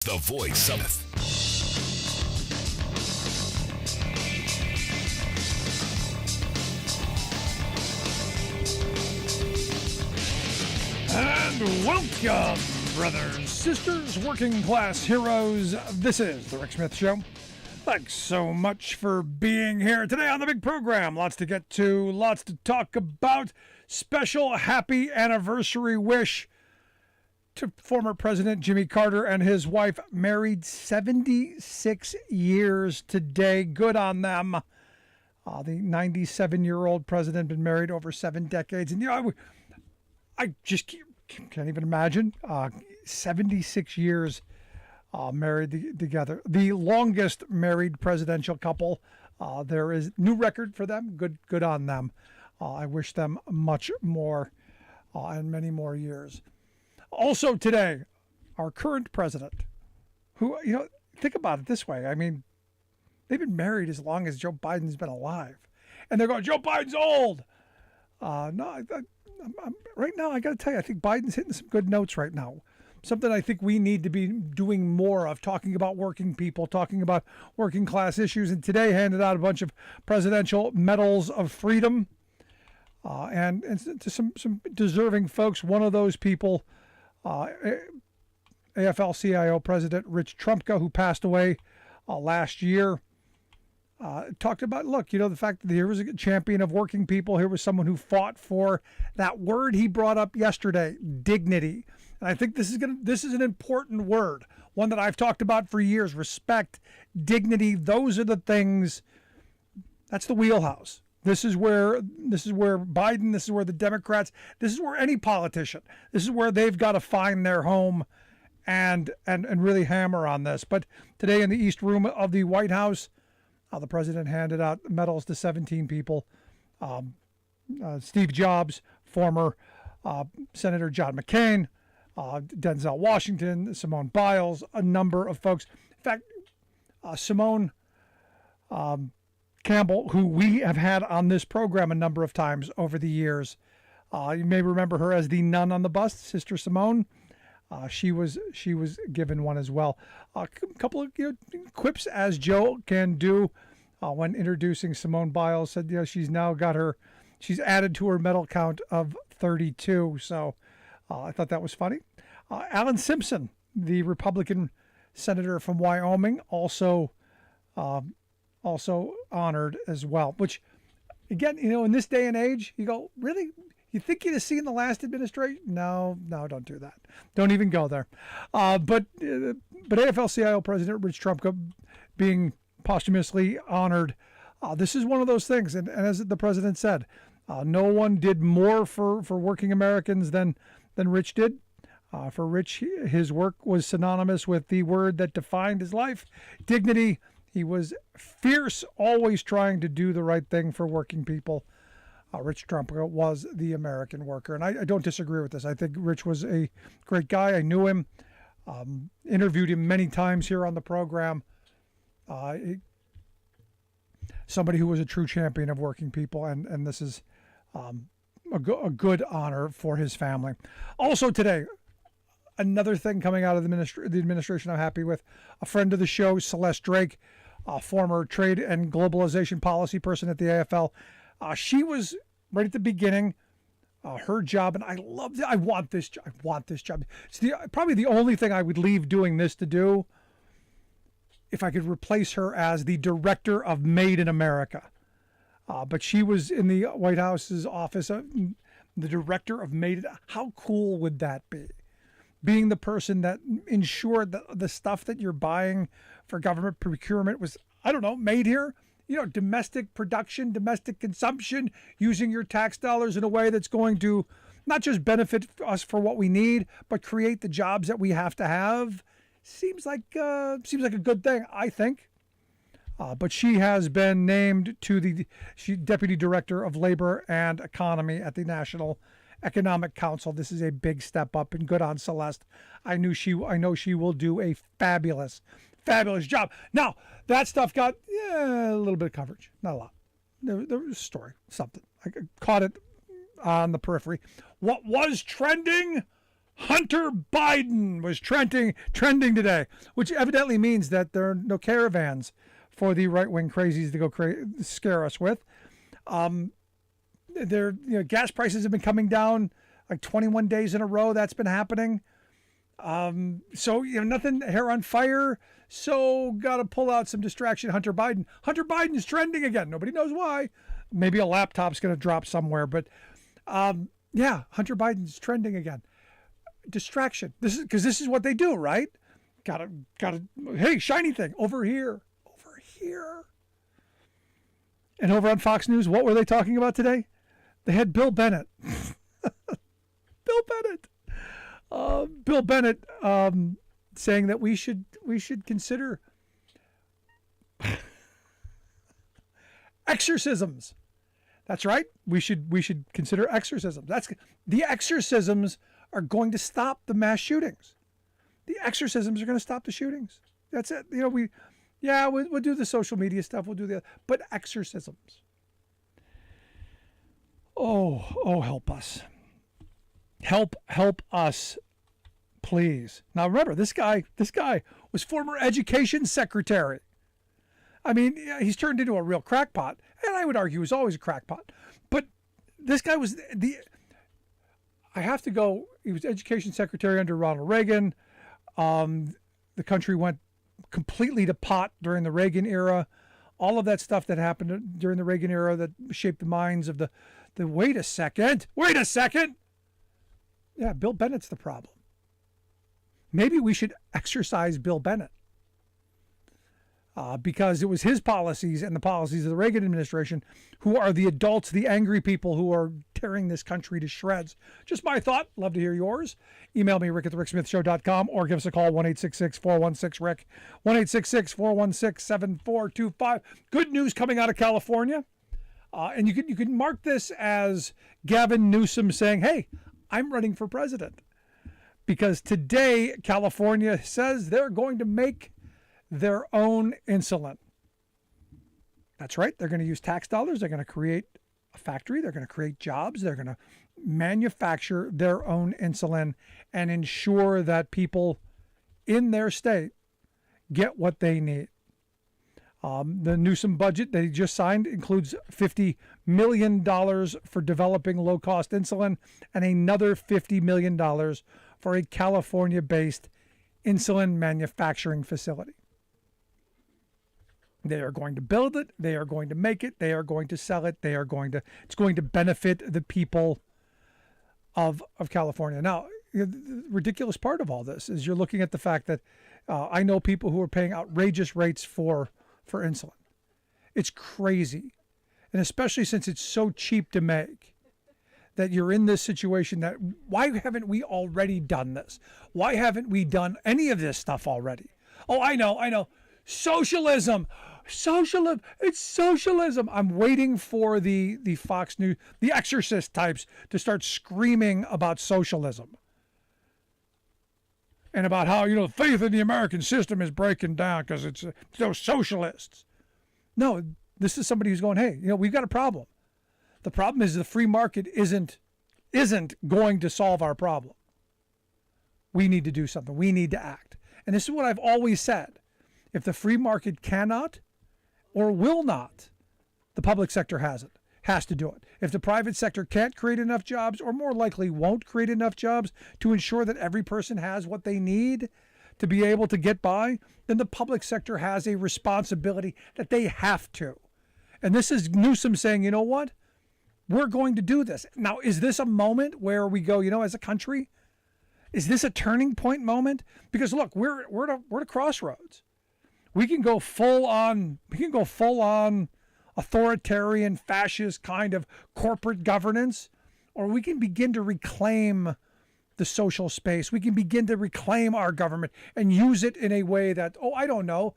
the voice of And welcome, brothers, sisters, working class heroes. This is The Rick Smith Show. Thanks so much for being here today on the big program. Lots to get to, lots to talk about. Special happy anniversary wish to former President Jimmy Carter and his wife, married 76 years today. Good on them. The 97-year-old president been married over 7 decades. And, I just can't even imagine 76 years married together. The longest married presidential couple. There is new record for them. Good on them. I wish them much more and many more years. Also today, our current president, who, think about it this way. I mean, they've been married as long as Joe Biden's been alive. And they're going, Joe Biden's old. No, right now, I got to tell you, I think Biden's hitting some good notes right now. Something I think we need to be doing more of, talking about working people, talking about working class issues. And today handed out a bunch of presidential medals of freedom and to some deserving folks. One of those people, AFL-CIO President Rich Trumka, who passed away last year. Talked about, the fact that here was a champion of working people. Here was someone who fought for that word he brought up yesterday, dignity. And I think this is an important word, one that I've talked about for years. Respect, dignity. Those are the things. That's the wheelhouse. This is where Biden, this is where the Democrats, this is where any politician, this is where they've got to find their home and really hammer on this. But today in the East Room of the White House, the president handed out medals to 17 people. Steve Jobs, former Senator John McCain, Denzel Washington, Simone Biles, a number of folks. In fact, Simone Campbell, who we have had on this program a number of times over the years. You may remember her as the nun on the bus, Sister Simone. She was given one as well. A couple of quips, as Joe can do when introducing Simone Biles. Said she's added to her medal count of 32. So I thought that was funny. Alan Simpson, the Republican senator from Wyoming, also honored as well. Which, again, in this day and age, you go, really? You think you'd have seen the last administration? No, don't do that. Don't even go there. But AFL-CIO President Rich Trumka being posthumously honored, this is one of those things. And as the president said, no one did more for working Americans than Rich did. For Rich, his work was synonymous with the word that defined his life, dignity. He was fierce, always trying to do the right thing for working people. Rich Trumka was the American worker. And I don't disagree with this. I think Rich was a great guy. I knew him, interviewed him many times here on the program. Somebody who was a true champion of working people. And this is a good honor for his family. Also today, another thing coming out of the administration I'm happy with. A friend of the show, Celeste Drake, former trade and globalization policy person at the AFL. She was right at the beginning, her job, and I loved it. I want this job. It's probably the only thing I would leave doing this to do if I could replace her as the director of Made in America. But she was in the White House's office, the director of Made. How cool would that be? Being the person that ensured that the stuff that you're buying for government procurement was, made here. Domestic production, domestic consumption, using your tax dollars in a way that's going to not just benefit us for what we need, but create the jobs that we have to have. Seems like a good thing, I think. But she has been named to the Deputy Director of Labor and Economy at the National Economic Council. This is a big step up, and good on Celeste. I know she will do a fabulous job. Now, that stuff got a little bit of coverage, not a lot. There was a story, something. I caught it on the periphery. What was trending? Hunter Biden was trending today, which evidently means that there are no caravans for the right-wing crazies to go scare us with. Gas prices have been coming down like 21 days in a row. That's been happening. So, nothing, hair on fire. So got to pull out some distraction. Hunter Biden. Hunter Biden is trending again. Nobody knows why. Maybe a laptop's going to drop somewhere, but Hunter Biden's trending again. Distraction. This is what they do, right? Gotta. Hey, shiny thing over here. And over on Fox News, what were they talking about today? They had Bill Bennett. Bill Bennett saying that we should consider exorcisms. That's right. We should consider exorcisms. The exorcisms are going to stop the mass shootings. The exorcisms are going to stop the shootings. That's it. We'll do the social media stuff. We'll do but exorcisms. Oh, help us. Help us, please. Now remember, this guy was former education secretary. I mean, he's turned into a real crackpot, and I would argue he was always a crackpot. But this guy was he was education secretary under Ronald Reagan. The country went completely to pot during the Reagan era. All of that stuff that happened during the Reagan era that shaped the minds of the wait a second. Yeah, Bill Bennett's the problem. Maybe we should exercise Bill Bennett. Because it was his policies and the policies of the Reagan administration who are the adults, the angry people who are tearing this country to shreds. Just my thought. Love to hear yours. Email me, rick@thericksmithshow.com, or give us a call, 1-866-416-RICK, 1-866-416-7425. Good news coming out of California. And you can mark this as Gavin Newsom saying, hey, I'm running for president. Because today, California says they're going to make their own insulin. That's right. They're going to use tax dollars. They're going to create a factory. They're going to create jobs. They're going to manufacture their own insulin and ensure that people in their state get what they need. The Newsom budget that he just signed includes $50 million for developing low-cost insulin and another $50 million for a California-based insulin manufacturing facility. They are going to build it. They are going to make it. They are going to sell it. It's going to benefit the people of California. Now, the ridiculous part of all this is you're looking at the fact that I know people who are paying outrageous rates for insulin. It's crazy. And especially since it's so cheap to make, that you're in this situation that why haven't we already done this? Why haven't we done any of this stuff already? Oh, I know. Socialism. It's socialism. I'm waiting for the Fox News, the Exorcist types to start screaming about socialism. And about how, faith in the American system is breaking down because it's those socialists. No, this is somebody who's going, hey, we've got a problem. The problem is the free market isn't going to solve our problem. We need to do something. We need to act. And this is what I've always said. If the free market cannot or will not, the public sector has to do it. If the private sector can't create enough jobs, or more likely won't create enough jobs to ensure that every person has what they need to be able to get by, then the public sector has a responsibility that they have to. And this is Newsom saying, you know what? We're going to do this. Now, is this a moment where we go, as a country, is this a turning point moment? Because look, we're at a crossroads. We can go full on authoritarian, fascist kind of corporate governance, or we can begin to reclaim the social space. We can begin to reclaim our government and use it in a way that, I don't know,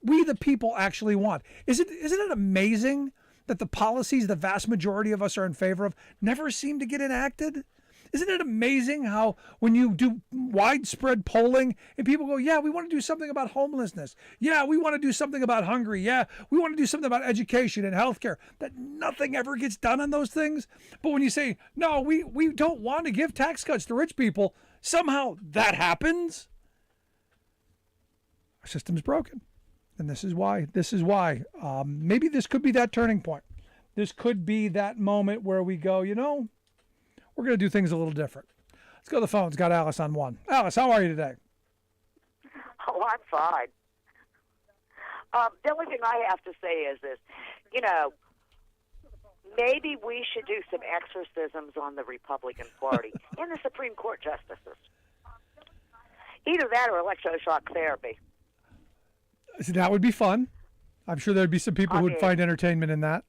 we the people actually want. Isn't it amazing that the policies the vast majority of us are in favor of never seem to get enacted? Isn't it amazing how when you do widespread polling and people go, yeah, we want to do something about homelessness. Yeah, we want to do something about hungry. Yeah, we want to do something about education and healthcare, that nothing ever gets done on those things. But when you say, no, we don't want to give tax cuts to rich people, somehow that happens, our system's broken. And this is why. Maybe this could be that turning point. This could be that moment where we go, we're going to do things a little different. Let's go to the phones. Got Alice on one. Alice, how are you today? Oh, I'm fine. The only thing I have to say is this, maybe we should do some exorcisms on the Republican Party and the Supreme Court justices. Either that or electroshock therapy. So that would be fun. I'm sure there'd be some people who would find entertainment in that.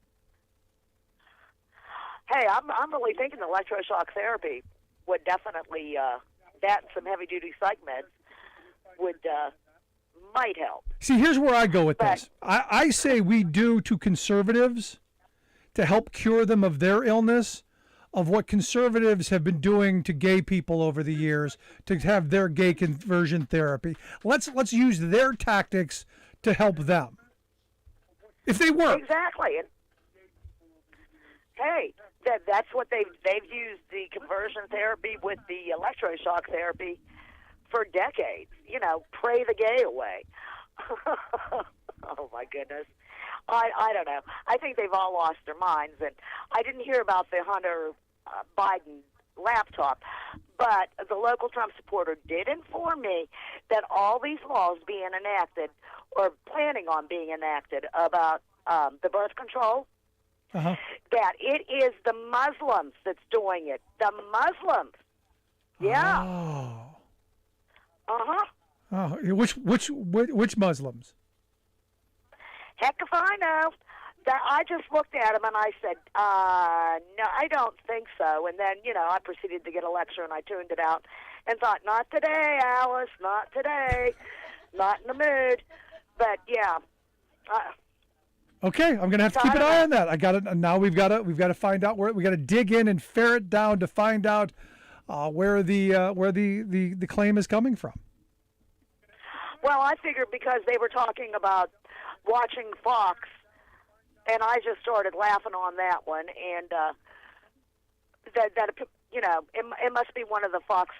Hey, I'm really thinking electroshock therapy would definitely, that and some heavy-duty psych meds would might help. See, here's where I go with this. I say we do to conservatives to help cure them of their illness of what conservatives have been doing to gay people over the years to have their gay conversion therapy. Let's use their tactics to help them. If they work. Exactly. And, hey, that's what they've used the conversion therapy with the electroshock therapy for decades. Pray the gay away. Oh, my goodness. I don't know. I think they've all lost their minds. And I didn't hear about the Hunter Biden laptop, but the local Trump supporter did inform me that all these laws being enacted or planning on being enacted about the birth control, that it is the Muslims that's doing it. The Muslims. Yeah. Oh. Which Muslims? Heck if I know. I just looked at him and I said, no, I don't think so. And then, I proceeded to get a lecture and I tuned it out and thought, not today, Alice, not today, not in the mood. But yeah. Okay, I'm gonna have to keep an eye on that. I got it. Now we've got to find out where we got to dig in and ferret down to find out where the claim is coming from. Well, I figured because they were talking about watching Fox, and I just started laughing on that one, and that it must be one of the Fox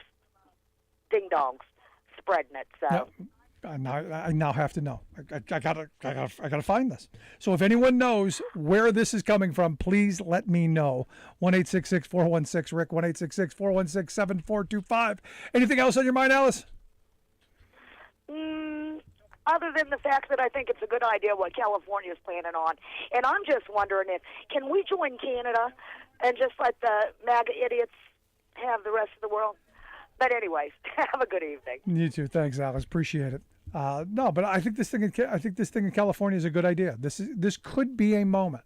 ding-dongs spreading it. So. Yep. I now have to know. I gotta find this. So if anyone knows where this is coming from, please let me know. 1-866-416-RICK, 1-866-416-7425. Anything else on your mind, Alice? Other than the fact that I think it's a good idea what California is planning on. And I'm just wondering can we join Canada and just let the MAGA idiots have the rest of the world? But anyways, have a good evening. You too. Thanks, Alice. Appreciate it. No, but I think this thing in California is a good idea. This could be a moment.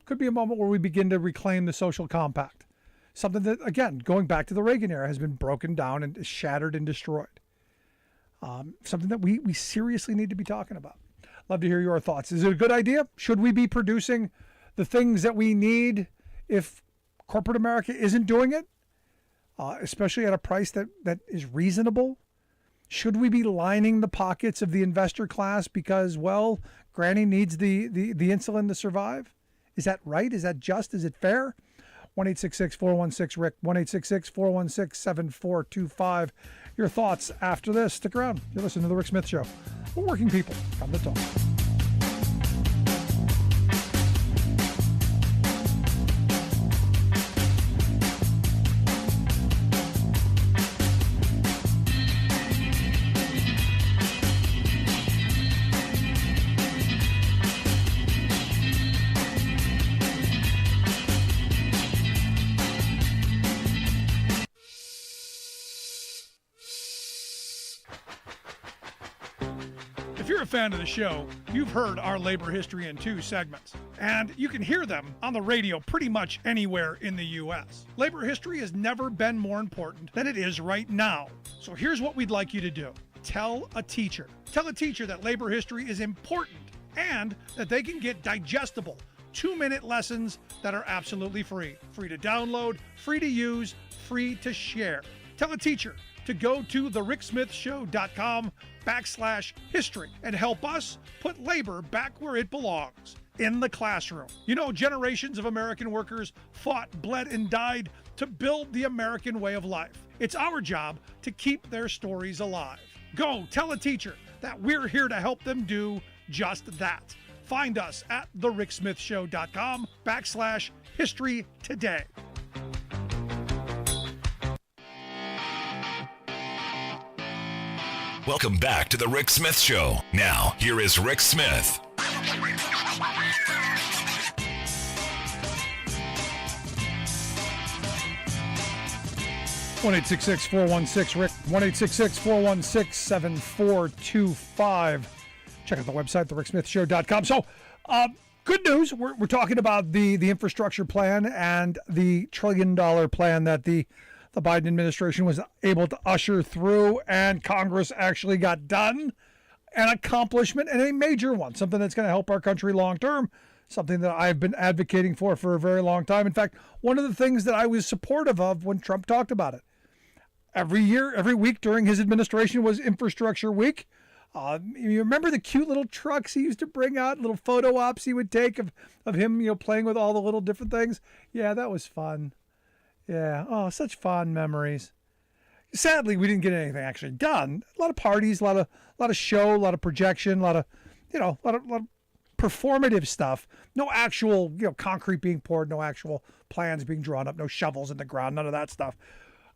Could be a moment where we begin to reclaim the social compact. Something that, again, going back to the Reagan era, has been broken down and shattered and destroyed. Something that we seriously need to be talking about. Love to hear your thoughts. Is it a good idea? Should we be producing the things that we need if corporate America isn't doing it? Especially at a price that is reasonable? Should we be lining the pockets of the investor class because, well, Granny needs the insulin to survive? Is that right? Is that just? Is it fair? 1-866-416-RICK, 1-866-416-7425. Your thoughts after this. Stick around. You're listening to The Rick Smith Show. For working people. Come to talk. If you're a fan of the show, you've heard our labor history in 2 segments, and you can hear them on the radio pretty much anywhere in the U.S. Labor history has never been more important than it is right now. So here's what we'd like you to do. Tell a teacher. Tell a teacher that labor history is important and that they can get digestible 2-minute lessons that are absolutely free. Free to download, free to use, free to share. Tell a teacher to go to thericksmithshow.com/history and help us put labor back where it belongs, in the classroom. Generations of American workers fought, bled, and died to build the American way of life. It's our job to keep their stories alive. Go tell a teacher that we're here to help them do just that. Find us at thericksmithshow.com/history today. Welcome back to The Rick Smith Show. Now, here is Rick Smith. 1-866-416-RICK, 1-866-416-7425. Check out the website, thericksmithshow.com. So, good news. We're talking about the infrastructure plan and the $1 trillion plan that the Biden administration was able to usher through, and Congress actually got done. An accomplishment, and a major one, something that's going to help our country long term, something that I've been advocating for a very long time. In fact, one of the things that I was supportive of when Trump talked about it. Every week during his administration was Infrastructure Week. You remember the cute little trucks he used to bring out, little photo ops he would take of him, playing with all the little different things? Yeah, that was fun. Yeah, oh, such fond memories. Sadly, we didn't get anything actually done. A lot of parties, a lot of show, a lot of projection, a lot of performative stuff. No actual, concrete being poured, no actual plans being drawn up, no shovels in the ground, none of that stuff.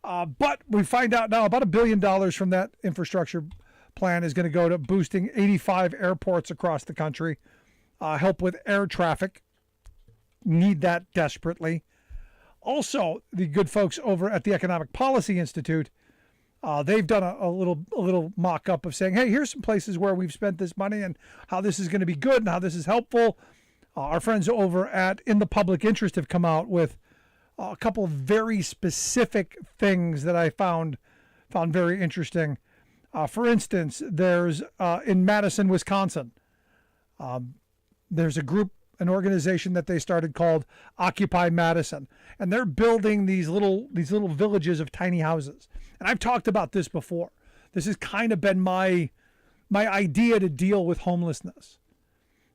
But we find out now about $1 billion from that infrastructure plan is going to go to boosting 85 airports across the country, help with air traffic. Need that desperately. Also, the good folks over at the Economic Policy Institute, they've done a little mock-up of saying, hey, here's some places where we've spent this money and how this is going to be good and how this is helpful. Our friends over at In the Public Interest have come out with a couple of very specific things that I found very interesting. For instance, there's in Madison, Wisconsin, there's an organization that they started called Occupy Madison, and they're building these little villages of tiny houses. And I've talked about this before. This has kind of been my idea to deal with homelessness.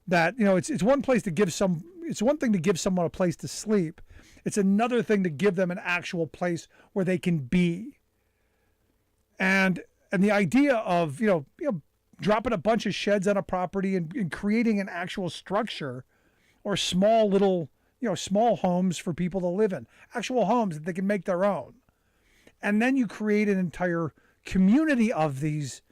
That it's one thing to give someone a place to sleep. It's another thing to give them an actual place where they can be. And the idea of dropping a bunch of sheds on a property and creating an actual structure, or small homes for people to live in, actual homes that they can make their own. And then you create an entire community of these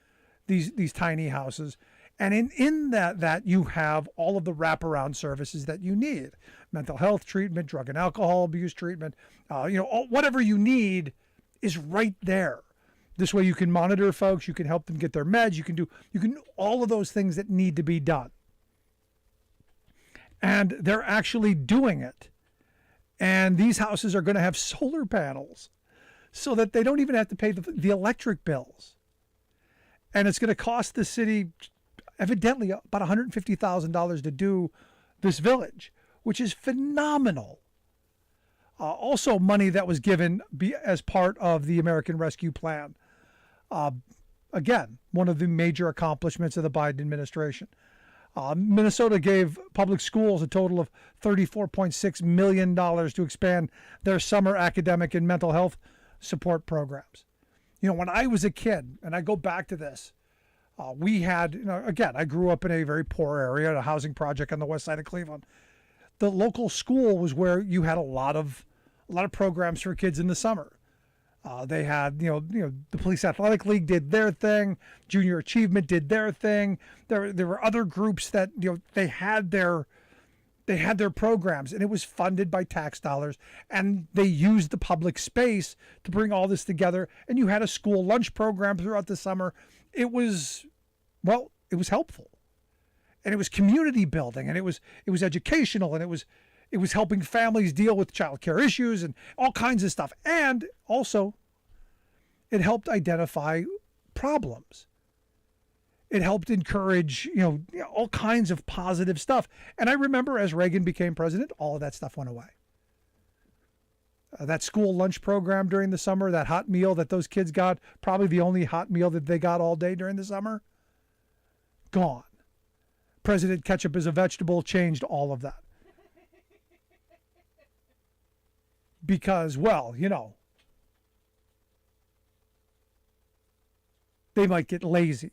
tiny houses. And in that you have all of the wraparound services that you need. Mental health treatment, drug and alcohol abuse treatment, whatever you need is right there. This way you can monitor folks, you can help them get their meds, you can do all of those things that need to be done. And they're actually doing it. And these houses are going to have solar panels so that they don't even have to pay the electric bills. And it's going to cost the city, evidently, about $150,000 to do this village, which is phenomenal. Also, money that was given as part of the American Rescue Plan. Again, one of the major accomplishments of the Biden administration. Minnesota gave public schools a total of $34.6 million to expand their summer academic and mental health support programs. When I was a kid, and I go back to this, we had, again, I grew up in a very poor area, a housing project on the west side of Cleveland. The local school was where you had a lot of programs for kids in the summer. They had, the Police Athletic League did their thing. Junior Achievement did their thing. There were other groups that, they had their programs, and it was funded by tax dollars. And they used the public space to bring all this together. And you had a school lunch program throughout the summer. It was helpful, and it was community building, and it was educational, and it was helping families deal with child care issues and all kinds of stuff. And also, it helped identify problems. It helped encourage, all kinds of positive stuff. And I remember as Reagan became president, all of that stuff went away. That school lunch program during the summer, that hot meal that those kids got, probably the only hot meal that they got all day during the summer, gone. President Ketchup is a Vegetable changed all of that. Because, they might get lazy.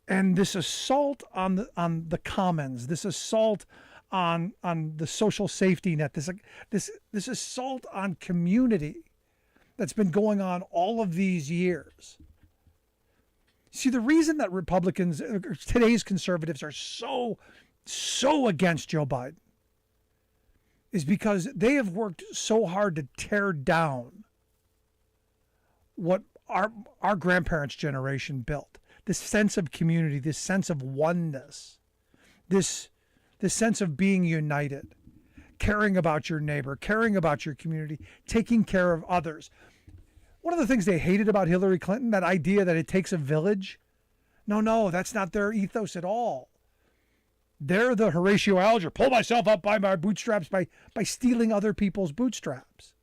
And this assault on the commons, this assault on the social safety net, this assault on community that's been going on all of these years. See, the reason that Republicans, today's conservatives, are so against Joe Biden is because they have worked so hard to tear down what our grandparents' generation built. This sense of community, this sense of oneness, this sense of being united, caring about your neighbor, caring about your community, taking care of others. One of the things they hated about Hillary Clinton, that idea that it takes a village. No, that's not their ethos at all. They're the Horatio Alger, pull myself up by my bootstraps by stealing other people's bootstraps.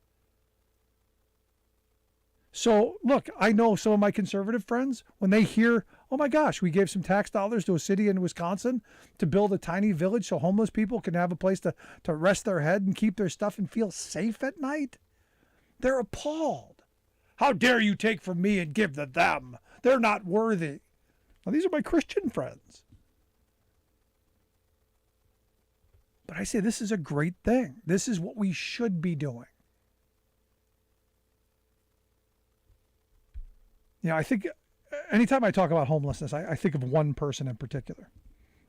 So, look, I know some of my conservative friends, when they hear, oh my gosh, we gave some tax dollars to a city in Wisconsin to build a tiny village so homeless people can have a place to rest their head and keep their stuff and feel safe at night, they're appalled. How dare you take from me and give to them? They're not worthy. Now, these are my Christian friends. But I say this is a great thing. This is what we should be doing. You know, I think anytime I talk about homelessness, I think of one person in particular.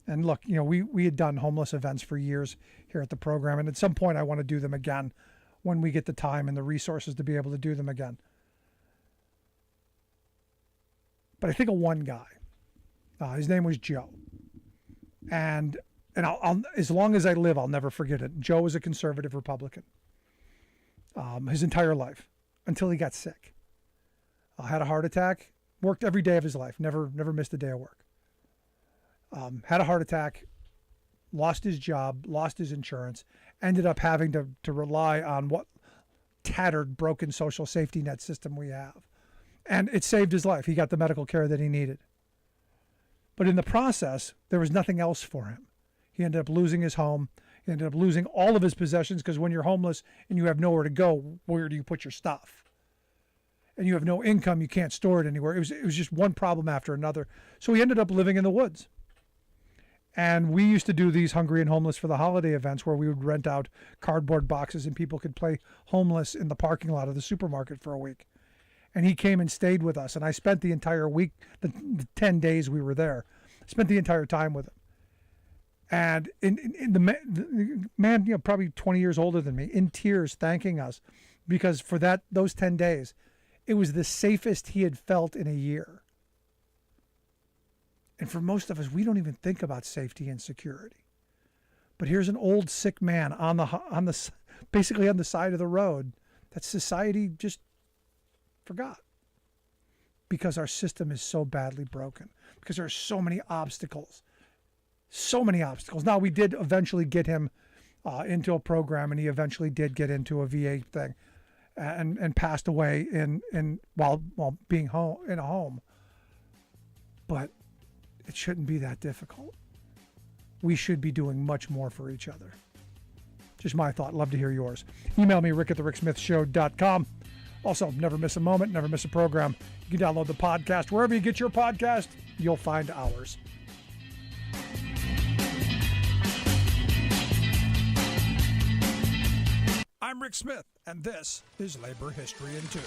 And look, you know, we had done homeless events for years here at the program. And at some point I want to do them again when we get the time and the resources to be able to do them again. But I think of one guy. His name was Joe. And I'll as long as I live, I'll never forget it. Joe was a conservative Republican his entire life until he got sick. Had a heart attack, worked every day of his life, never missed a day of work. Had a heart attack, lost his job, lost his insurance, ended up having to rely on what tattered, broken social safety net system we have. And it saved his life. He got the medical care that he needed. But in the process, there was nothing else for him. He ended up losing his home. He ended up losing all of his possessions because when you're homeless and you have nowhere to go, where do you put your stuff? And you have no income, you can't store it anywhere. It was just one problem after another. So he ended up living in the woods. And we used to do these Hungry and Homeless for the holiday events where we would rent out cardboard boxes and people could play homeless in the parking lot of the supermarket for a week. And he came and stayed with us. And I spent the entire week, the 10 days we were there, spent the entire time with him. And in the man, you know, probably 20 years older than me, in tears, thanking us because for those 10 days, it was the safest he had felt in a year. And for most of us, we don't even think about safety and security. But here's an old sick man basically on the side of the road that society just forgot because our system is so badly broken, because there are so many obstacles. Now, we did eventually get him into a program, and he eventually did get into a VA thing and passed away while being in a home. But it shouldn't be that difficult. We should be doing much more for each other. Just my thought. Love to hear yours. Email me, rick@thericksmithshow.com. Also, never miss a moment, never miss a program. You can download the podcast wherever you get your podcast. You'll find ours. I'm Rick Smith, and this is Labor History in 2.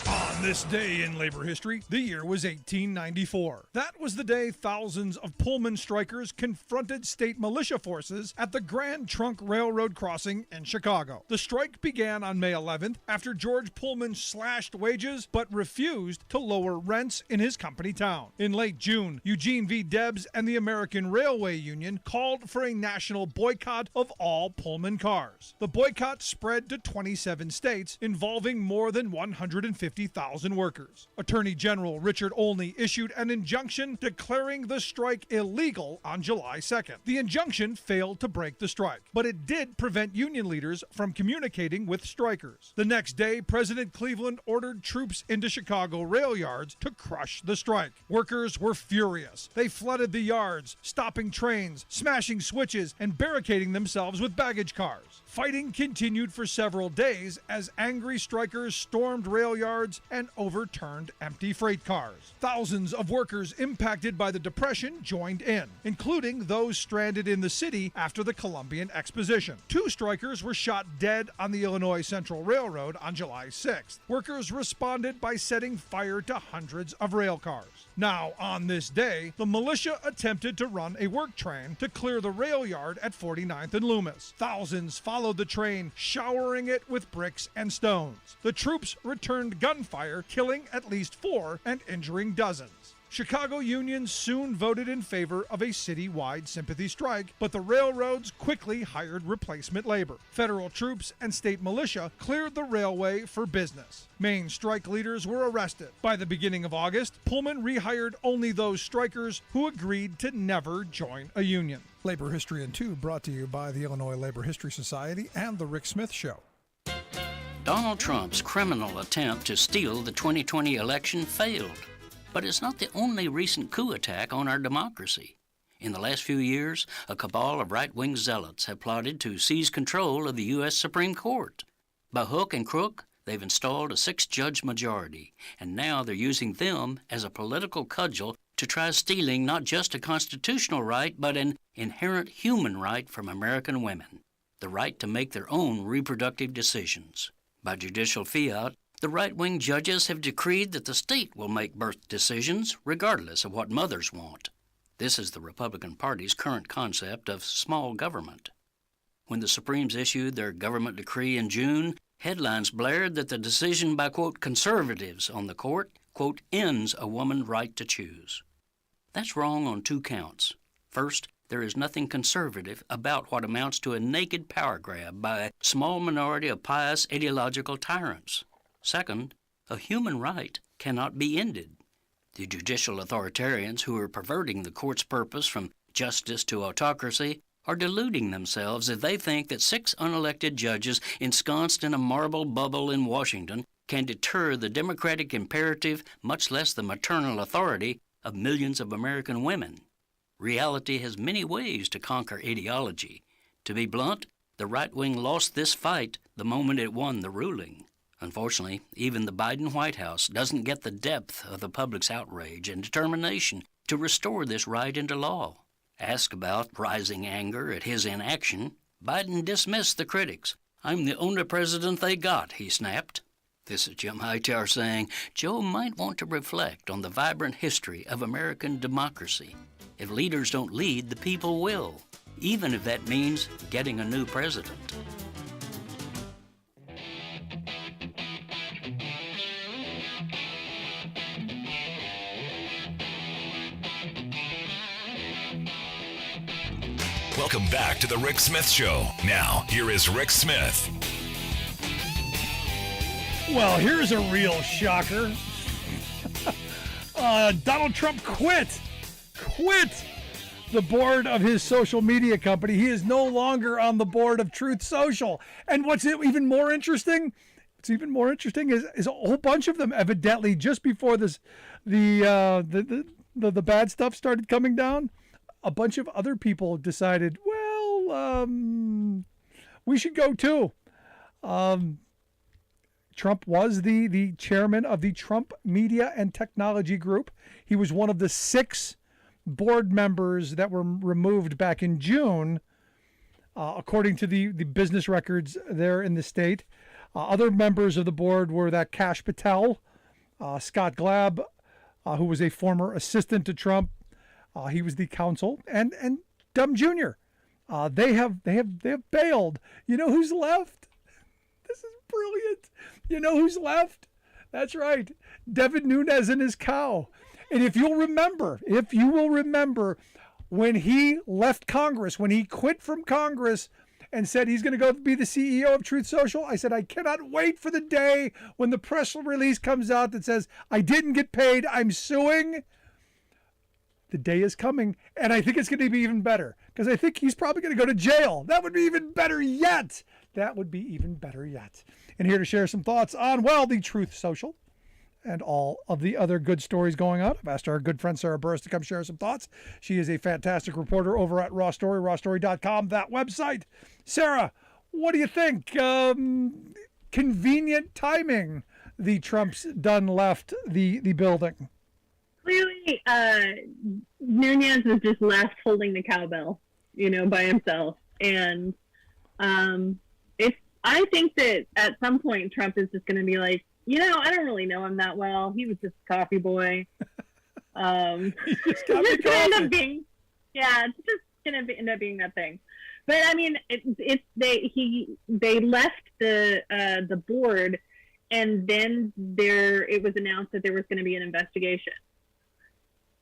On this day in labor history, the year was 1894. That was the day thousands of Pullman strikers confronted state militia forces at the Grand Trunk Railroad crossing in Chicago. The strike began on May 11th after George Pullman slashed wages but refused to lower rents in his company town. In late June, Eugene V. Debs and the American Railway Union called for a national boycott of all Pullman cars. The boycott spread to 27 states, involving more than 150,000 workers. Attorney General Richard Olney issued an injunction declaring the strike illegal on July 2nd. The injunction failed to break the strike, but it did prevent union leaders from communicating with strikers. The next day, President Cleveland ordered troops into Chicago rail yards to crush the strike. Workers were furious. They flooded the yards, stopping trains, smashing switches, and barricading themselves with baggage cars. Fighting continued for several days as angry strikers stormed rail yards and overturned empty freight cars. Thousands of workers impacted by the Depression joined in, including those stranded in the city after the Columbian Exposition. 2 strikers were shot dead on the Illinois Central Railroad on July 6th. Workers responded by setting fire to hundreds of rail cars. Now, on this day, the militia attempted to run a work train to clear the rail yard at 49th and Loomis. Thousands followed the train, showering it with bricks and stones. The troops returned gunfire, killing at least 4 and injuring dozens. Chicago unions soon voted in favor of a citywide sympathy strike, but the railroads quickly hired replacement labor. Federal troops and state militia cleared the railway for business. Main strike leaders were arrested. By the beginning of August, Pullman rehired only those strikers who agreed to never join a union. Labor History in 2 brought to you by the Illinois Labor History Society and The Rick Smith Show. Donald Trump's criminal attempt to steal the 2020 election failed. But it's not the only recent coup attack on our democracy. In the last few years, a cabal of right-wing zealots have plotted to seize control of the U.S. Supreme Court. By hook and crook, they've installed a 6-judge majority, and now they're using them as a political cudgel to try stealing not just a constitutional right, but an inherent human right from American women, the right to make their own reproductive decisions. By judicial fiat, the right-wing judges have decreed that the state will make birth decisions regardless of what mothers want. This is the Republican Party's current concept of small government. When the Supremes issued their government decree in June, headlines blared that the decision by, quote, conservatives on the court, quote, ends a woman's right to choose. That's wrong on 2 counts. First, there is nothing conservative about what amounts to a naked power grab by a small minority of pious ideological tyrants. Second, a human right cannot be ended. The judicial authoritarians who are perverting the court's purpose from justice to autocracy are deluding themselves if they think that 6 unelected judges ensconced in a marble bubble in Washington can deter the democratic imperative, much less the maternal authority, of millions of American women. Reality has many ways to conquer ideology. To be blunt, the right wing lost this fight the moment it won the ruling. Unfortunately, even the Biden White House doesn't get the depth of the public's outrage and determination to restore this right into law. Asked about rising anger at his inaction, Biden dismissed the critics. "I'm the only president they got," he snapped. This is Jim Hightower saying Joe might want to reflect on the vibrant history of American democracy. If leaders don't lead, the people will, even if that means getting a new president. Welcome back to the Rick Smith Show. Now, here is Rick Smith. Well, here's a real shocker. Donald Trump quit the board of his social media company. He is no longer on the board of Truth Social. And what's even more interesting? Is a whole bunch of them evidently just before this, the bad stuff started coming down. A bunch of other people decided, well, we should go too. Trump was the chairman of the Trump Media and Technology Group. He was one of the 6 board members that were removed back in June, according to the business records there in the state. Other members of the board were that Kash Patel, Scott Glabb, who was a former assistant to Trump. He was the counsel, and Dumb Jr. They have bailed. You know who's left? This is brilliant. You know who's left? That's right, Devin Nunes and his cow. And if you will remember, when he left Congress, when he quit from Congress and said he's going to go be the CEO of Truth Social, I said, I cannot wait for the day when the press release comes out that says, I didn't get paid, I'm suing. The day is coming, and I think it's going to be even better, because I think he's probably going to go to jail. That would be even better yet. And here to share some thoughts on, well, the Truth Social and all of the other good stories going on. I've asked our good friend Sarah Burris to come share some thoughts. She is a fantastic reporter over at Raw Story, rawstory.com, that website. Sarah, what do you think? Convenient timing the Trumps done left the building? Clearly, Nunez was just left holding the cowbell, by himself. And I think that at some point Trump is just going to be like, I don't really know him that well. He was just a coffee boy. He just got me coffee. It's just going to end up being that thing. But I mean, they left the board, and then it was announced that there was going to be an investigation.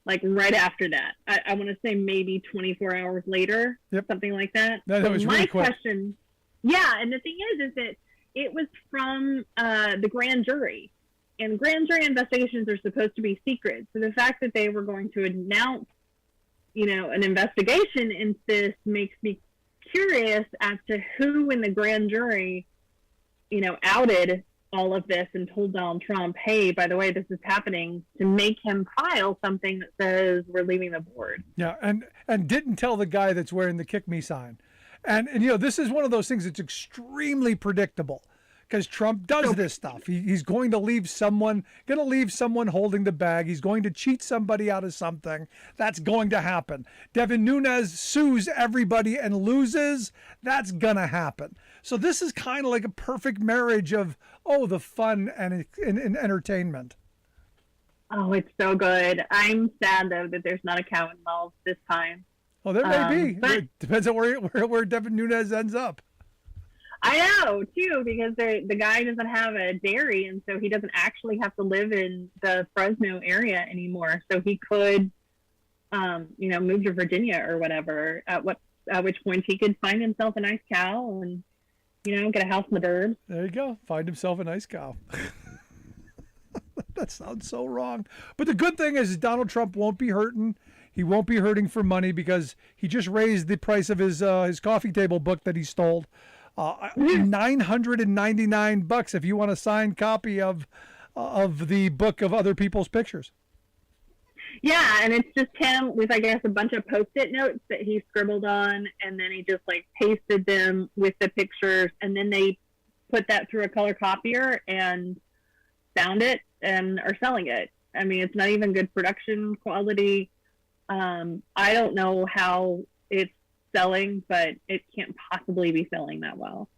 Like right after that, I want to say maybe 24 hours later, something like that. That was really quick. Question, and the thing is that it was from the grand jury, and grand jury investigations are supposed to be secret. So the fact that they were going to announce, an investigation into this makes me curious as to who in the grand jury, outed all of this and told Donald Trump, hey, by the way, this is happening, to make him file something that says we're leaving the board. Yeah, and didn't tell the guy that's wearing the kick me sign. And this is one of those things that's extremely predictable, because Trump does this stuff. He's going to leave someone holding the bag. He's going to cheat somebody out of something. That's going to happen. Devin Nunes sues everybody and loses. That's going to happen. So this is kind of like a perfect marriage of, the fun and entertainment. Oh, it's so good. I'm sad, though, that there's not a cow involved this time. Well, there may be. But it depends on where Devin Nunes ends up. I know, too, because the guy doesn't have a dairy, and so he doesn't actually have to live in the Fresno area anymore. So he could, move to Virginia or whatever, at which point he could find himself a nice cow and, get a house in the burbs. There you go. Find himself a nice cow. That sounds so wrong. But the good thing is Donald Trump won't be hurting. He won't be hurting for money, because he just raised the price of his coffee table book that he stole. $999 if you want a signed copy of the book of other people's pictures. Yeah, and it's just him with, I guess, a bunch of Post-it notes that he scribbled on, and then he just pasted them with the pictures, and then they put that through a color copier and found it and are selling it. I mean, it's not even good production quality. I don't know how it's selling, but it can't possibly be selling that well.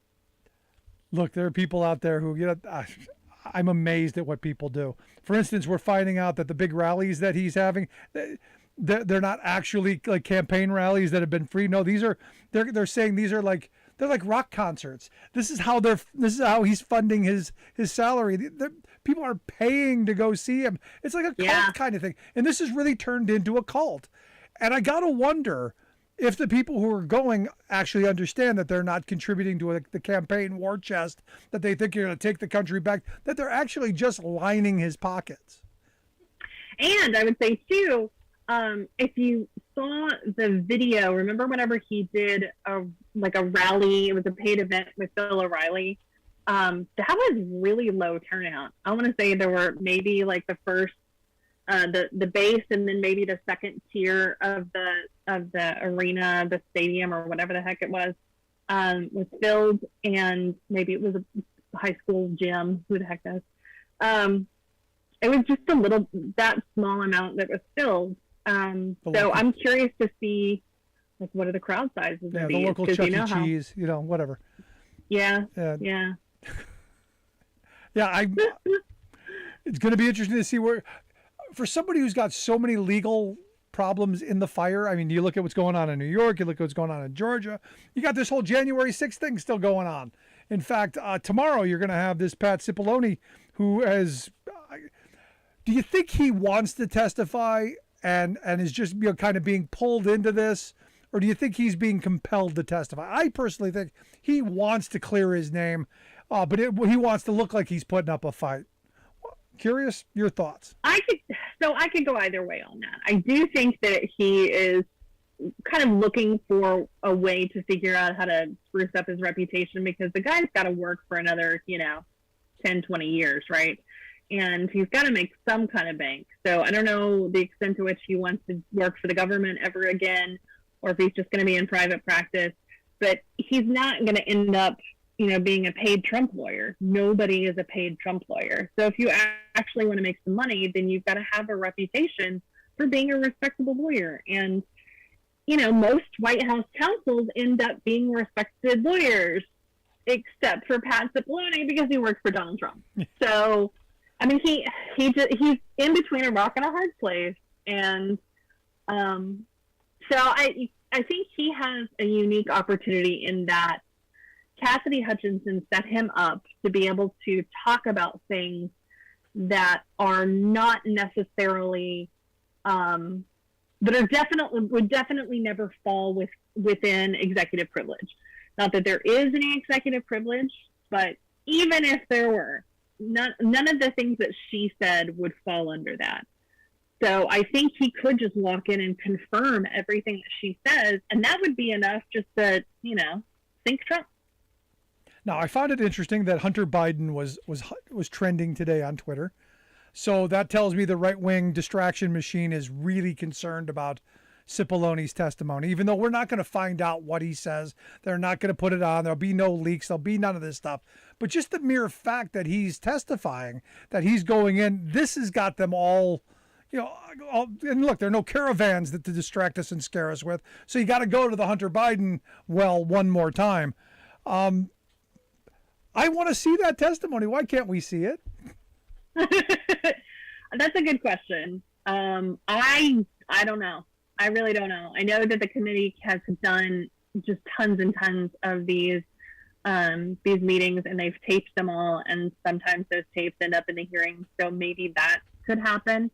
Look, there are people out there who, I'm amazed at what people do. For instance, we're finding out that the big rallies that he's having, they're not actually like campaign rallies that have been free. No, they're saying these are they're like rock concerts. This is how he's funding his salary. People are paying to go see him. It's like a cult kind of thing. And this has really turned into a cult. And I got to wonder if the people who are going actually understand that they're not contributing to the campaign war chest, that they think you're going to take the country back, that they're actually just lining his pockets. And I would say, too, if you saw the video, remember whenever he did a rally, it was a paid event with Bill O'Reilly, that was really low turnout. I want to say there were maybe the first, the base, and then maybe the second tier of the arena, the stadium, or whatever the heck it was filled, and maybe it was a high school gym. Who the heck knows? It was just that small amount that was filled. So I'm curious to see, what are the crowd sizes? Yeah, the local Chuck E. Cheese, whatever. Yeah. Yeah. It's going to be interesting to see where, for somebody who's got so many legal problems in the fire. I mean, you look at what's going on in New York, you look at what's going on in Georgia. You got this whole January 6th thing still going on. In fact, tomorrow you're going to have this Pat Cipollone, who has. Do you think he wants to testify and is just kind of being pulled into this, or do you think he's being compelled to testify? I personally think he wants to clear his name, but he wants to look like he's putting up a fight. Curious, your thoughts? I could go either way on that. I do think that he is kind of looking for a way to figure out how to spruce up his reputation, because the guy's got to work for another, 10, 20 years, right? And he's got to make some kind of bank. So I don't know the extent to which he wants to work for the government ever again, or if he's just going to be in private practice. But he's not going to end up being a paid Trump lawyer. Nobody is a paid Trump lawyer. So if you actually want to make some money, then you've got to have a reputation for being a respectable lawyer. And, most White House counsels end up being respected lawyers, except for Pat Cipollone because he works for Donald Trump. So, I mean, he's in between a rock and a hard place. And so I think he has a unique opportunity in that Cassidy Hutchinson set him up to be able to talk about things that are not necessarily that would definitely never fall within executive privilege. Not that there is any executive privilege, but even if there were, none of the things that she said would fall under that. So I think he could just walk in and confirm everything that she says, and that would be enough just to, sink Trump. Now, I found it interesting that Hunter Biden was trending today on Twitter. So that tells me the right-wing distraction machine is really concerned about Cipollone's testimony, even though we're not going to find out what he says. They're not going to put it on. There'll be no leaks. There'll be none of this stuff. But just the mere fact that he's testifying, that he's going in, this has got them all, and look, there are no caravans to distract us and scare us with. So you got to go to the Hunter Biden well one more time. I want to see that testimony. Why can't we see it? That's a good question. I don't know. I really don't know. I know that the committee has done just tons and tons of these meetings, and they've taped them all, and sometimes those tapes end up in the hearings. So maybe that could happen.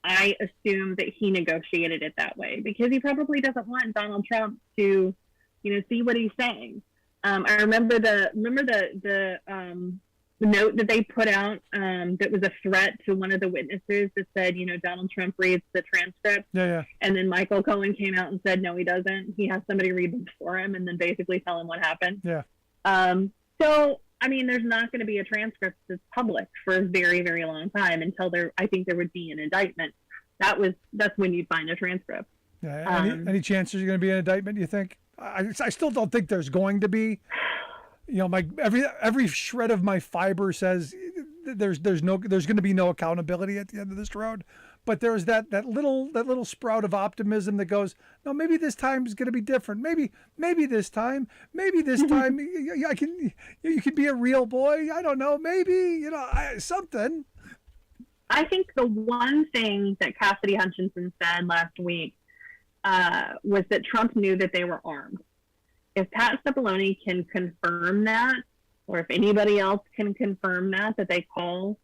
I assume that he negotiated it that way because he probably doesn't want Donald Trump to, see what he's saying. I remember the note that they put out that was a threat to one of the witnesses that said, Donald Trump reads the transcript. Yeah. And then Michael Cohen came out and said, no, he doesn't. He has somebody read them for him and then basically tell him what happened. Yeah. So, I mean, there's not going to be a transcript that's public for a very, very long time until I think there would be an indictment. That's when you'd find a transcript. Yeah. Any chance there's going to be an indictment, you think? I still don't think there's going to be. My every shred of my fiber says there's going to be no accountability at the end of this road. But there's that little sprout of optimism that goes, no, maybe this time is going to be different. Maybe this time you can be a real boy. I don't know. Maybe something. I think the one thing that Cassidy Hutchinson said last week was that Trump knew that they were armed. If Pat Cipollone can confirm that, or if anybody else can confirm that they call,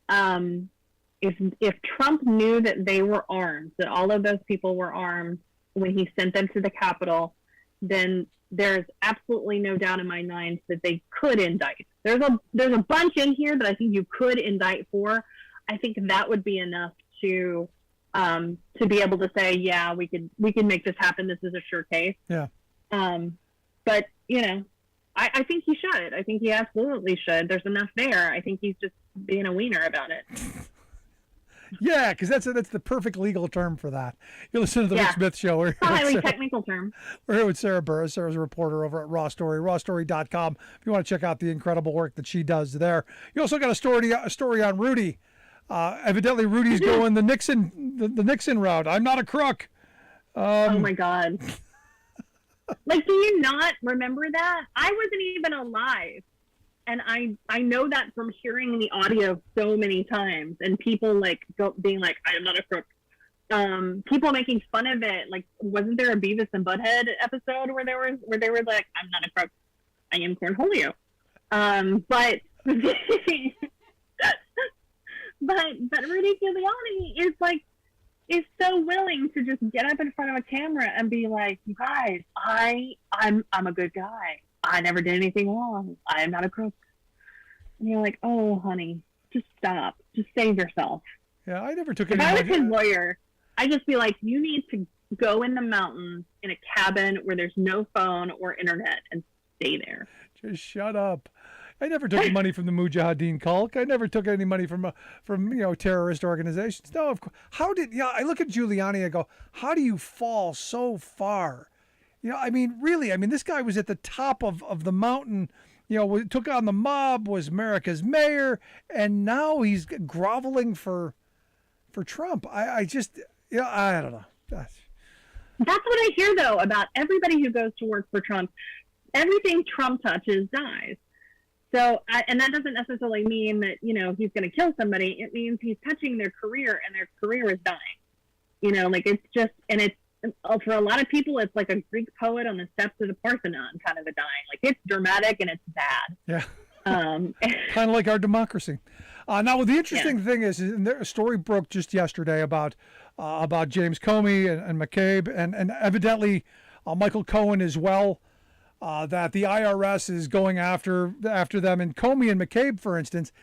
if Trump knew that they were armed, that all of those people were armed when he sent them to the Capitol, then there's absolutely no doubt in my mind that they could indict. There's a bunch in here that I think you could indict for. I think that would be enough to be able to say, yeah, we can make this happen. This is a sure case. Yeah. But I think he should. I think he absolutely should. There's enough there. I think he's just being a wiener about it. Yeah, because that's the perfect legal term for that. You listen to the Rick Smith Show. It's a highly technical term. We're here with Sarah Burris. Sarah's a reporter over at Raw Story, rawstory.com. If you want to check out the incredible work that she does there. You also got a story on Rudy. Evidently, Rudy's going the Nixon route. I'm not a crook. Oh my God. Like, do you not remember that? I wasn't even alive. And I know that from hearing the audio so many times and people being like, I am not a crook. People making fun of it. Like, wasn't there a Beavis and Butthead episode where they were like, I'm not a crook, I am Cornholio. But but Rudy Giuliani is so willing to just get up in front of a camera and be like, you guys, I'm a good guy. I never did anything wrong. I am not a crook. And you're like, oh, honey, just stop. Just save yourself. Yeah, I never took it. If I was his lawyer, I'd just be like, you need to go in the mountains in a cabin where there's no phone or internet and stay there. Just shut up. I never took money from the Mujahideen cult. I never took any money from terrorist organizations. No, of course. I look at Giuliani, I go, how do you fall so far? Really, this guy was at the top of the mountain took on the mob, was America's mayor, and now he's groveling for Trump. I just, I don't know. That's what I hear, though, about everybody who goes to work for Trump. Everything Trump touches dies. So, and that doesn't necessarily mean that, he's going to kill somebody. It means he's touching their career, and their career is dying. It's just, and it's, for a lot of people, it's like a Greek poet on the steps of the Parthenon kind of a dying. Like, it's dramatic and it's bad. Yeah. Kind of like our democracy. Now, the interesting thing is, a story broke just yesterday about James Comey and McCabe, and evidently Michael Cohen as well, that the IRS is going after them. And Comey and McCabe, for instance,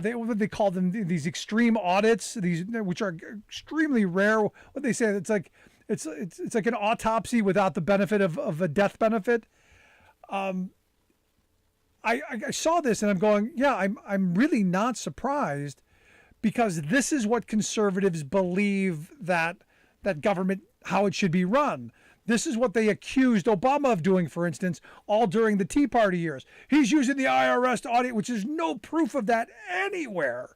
they call them these extreme audits, which are extremely rare. What they say, it's like an autopsy without the benefit of a death benefit. I saw this and I'm going, I'm really not surprised, because this is what conservatives believe that government, how it should be run. This is what they accused Obama of doing, for instance, all during the Tea Party years. He's using the IRS to audit, which is no proof of that anywhere.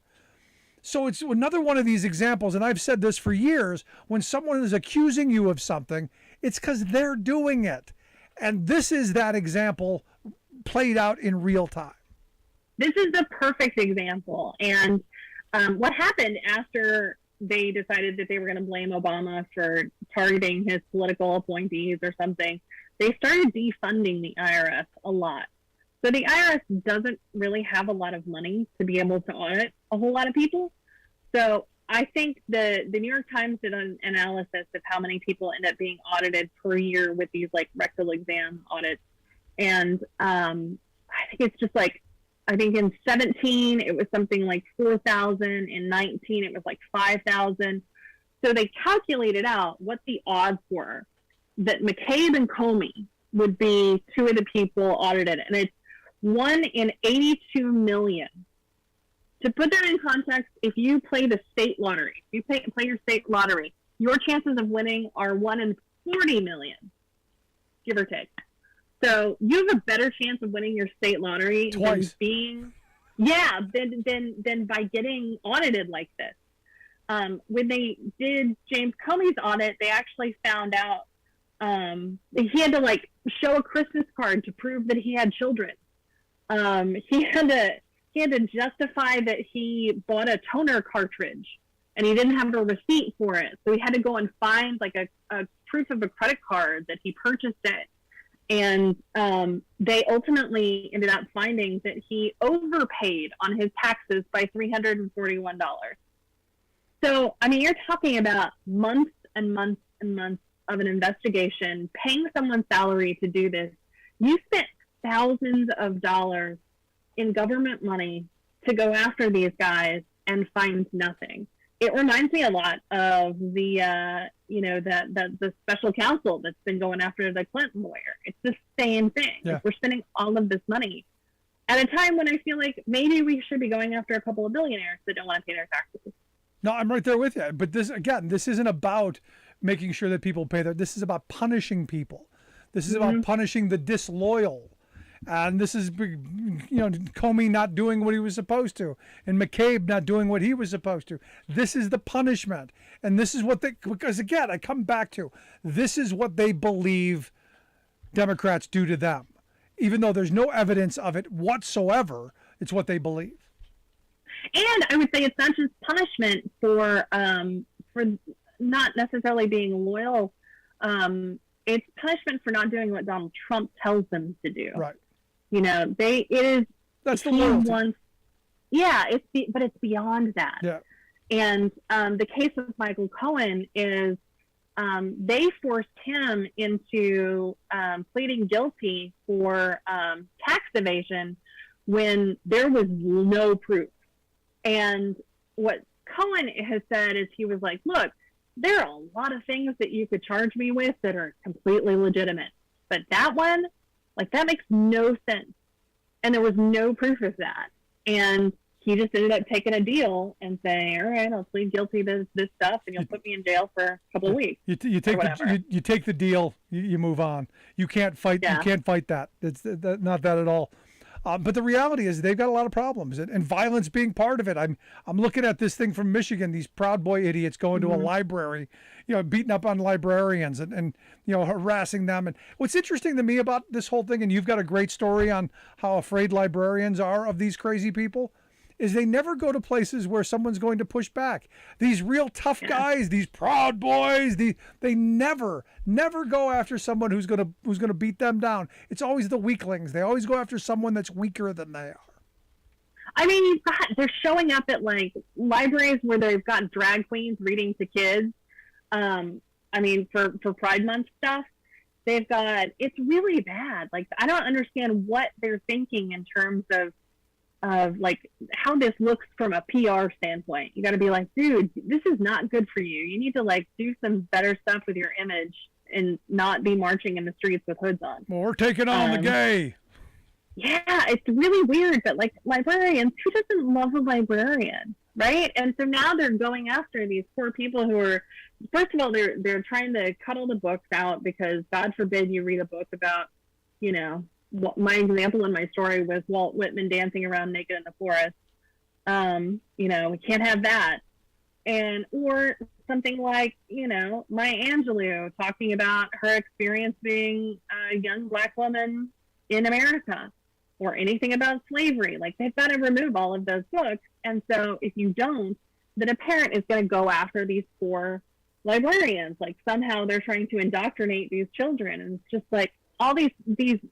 So it's another one of these examples, and I've said this for years, when someone is accusing you of something, it's because they're doing it. And this is that example played out in real time. This is the perfect example. And what happened after they decided that they were going to blame Obama for targeting his political appointees or something, they started defunding the IRS a lot. So the IRS doesn't really have a lot of money to be able to audit a whole lot of people. So I think the New York Times did an analysis of how many people end up being audited per year with these like rectal exam audits. And I think it's just like, I think in 17, it was something like 4,000. In 19, it was like 5,000. So they calculated out what the odds were that McCabe and Comey would be two of the people audited. And it's 1 in 82 million. To put that in context, if you play the state lottery, if you play your state lottery, your chances of winning are 1 in 40 million, give or take. So you have a better chance of winning your state lottery twice than than by getting audited like this. When they did James Comey's audit, they actually found out he had to like show a Christmas card to prove that he had children. He had to justify that he bought a toner cartridge and he didn't have a receipt for it. So he had to go and find like a proof of a credit card that he purchased it. And they ultimately ended up finding that he overpaid on his taxes by $341. So, I mean, you're talking about months and months and months of an investigation, paying someone's salary to do this. You spent thousands of dollars in government money to go after these guys and find nothing. It reminds me a lot of the special counsel that's been going after the Clinton lawyer. It's the same thing. Yeah. Like, we're spending all of this money at a time when I feel like maybe we should be going after a couple of billionaires that don't want to pay their taxes. No, I'm right there with you. But this isn't about making sure that people pay this is about punishing people. This is about punishing the disloyal. And this is, Comey not doing what he was supposed to, and McCabe not doing what he was supposed to. This is the punishment. And this is what because again, I come back to, this is what they believe Democrats do to them. Even though there's no evidence of it whatsoever, it's what they believe. And I would say it's not just punishment for not necessarily being loyal. It's punishment for not doing what Donald Trump tells them to do. Right. That's the loyalty. But it's beyond that. Yeah. And the case of Michael Cohen is they forced him into pleading guilty for tax evasion when there was no proof. And what Cohen has said is he was like, look, there are a lot of things that you could charge me with that are completely legitimate. But that one, like, that makes no sense. And there was no proof of that. And he just ended up taking a deal and saying, all right, I'll plead guilty to this stuff and you'll put me in jail for a couple of weeks. You take the deal, you move on. You can't fight. Yeah. You can't fight that. It's not that at all. But the reality is they've got a lot of problems, and violence being part of it. I'm looking at this thing from Michigan, these Proud Boy idiots going to a library, beating up on librarians and harassing them. And what's interesting to me about this whole thing, and you've got a great story on how afraid librarians are of these crazy people, is they never go to places where someone's going to push back. These real tough guys, these Proud Boys, they never go after someone who's gonna beat them down. It's always the weaklings. They always go after someone that's weaker than they are. I mean, they're showing up at like libraries where they've got drag queens reading to kids. I mean, for Pride Month stuff, it's really bad. Like, I don't understand what they're thinking in terms of like how this looks from a PR standpoint. You got to be like, dude, this is not good for you. You need to like do some better stuff with your image and not be marching in the streets with hoods on. Well, we're taking on the gay. Yeah, it's really weird, but like librarians, who doesn't love a librarian, right? And so now they're going after these poor people who are, first of all, they're trying to cut all the books out because God forbid you read a book about, my example in my story was Walt Whitman dancing around naked in the forest. We can't have that. Or something like, Maya Angelou talking about her experience being a young Black woman in America, or anything about slavery. Like, they've got to remove all of those books. And so if you don't, then a parent is going to go after these poor librarians. Like, somehow they're trying to indoctrinate these children. And it's just like, all these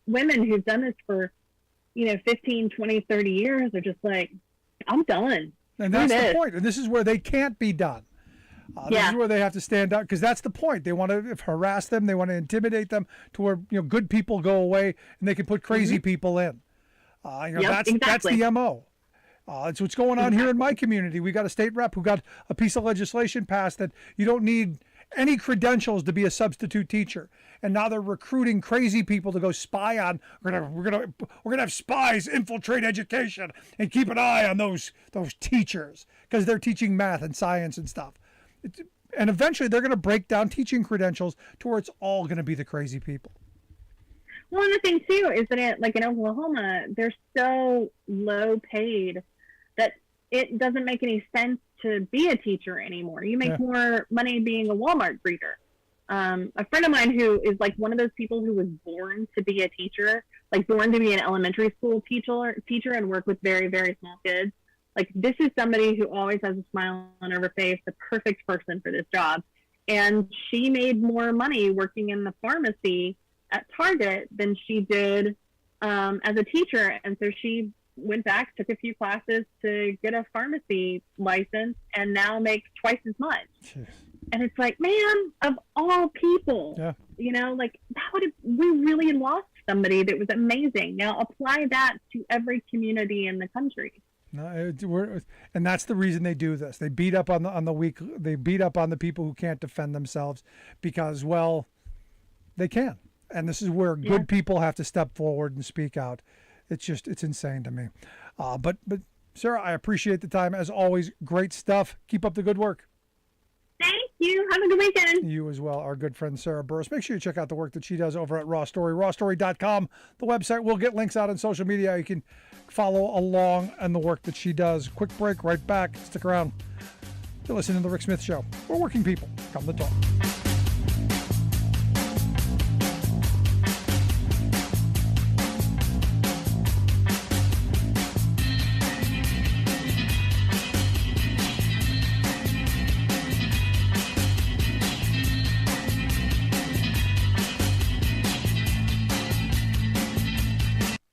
women who've done this for, 15, 20, 30 years are just like, I'm done. And that's the point. And this is where they can't be done. This is where they have to stand up, because that's the point. They want to harass them. They want to intimidate them to where, good people go away and they can put crazy people in. That's the MO. It's what's going on here in my community. We got a state rep who got a piece of legislation passed that you don't need any credentials to be a substitute teacher, and now they're recruiting crazy people to go spy on. We're gonna have spies infiltrate education and keep an eye on those teachers because they're teaching math and science and stuff. And eventually they're going to break down teaching credentials to where it's all going to be the crazy people. Well, and the thing too is that in Oklahoma, they're so low paid that it doesn't make any sense to be a teacher anymore. You make more money being a Walmart greeter. A friend of mine who is like one of those people who was born to be a teacher, like born to be an elementary school teacher and work with very, very small kids. Like, this is somebody who always has a smile on her face, the perfect person for this job. And she made more money working in the pharmacy at Target than she did as a teacher. And so she went back, took a few classes to get a pharmacy license, and now makes twice as much. Jeez. And it's like, man, of all people, we really lost somebody that was amazing. Now apply that to every community in the country. No, and that's the reason they do this. They beat up on the weak. They beat up on the people who can't defend themselves because, well, they can. And this is where good people have to step forward and speak out. It's insane to me. But Sarah, I appreciate the time as always. Great stuff. Keep up the good work. Thank you. Have a good weekend. You as well. Our good friend Sarah Burris. Make sure you check out the work that she does over at Raw Story, rawstory.com. The website. We'll get links out on social media. You can follow along on the work that she does. Quick break, right back. Stick around. You're listening to The Rick Smith Show. We're working people. Come to talk.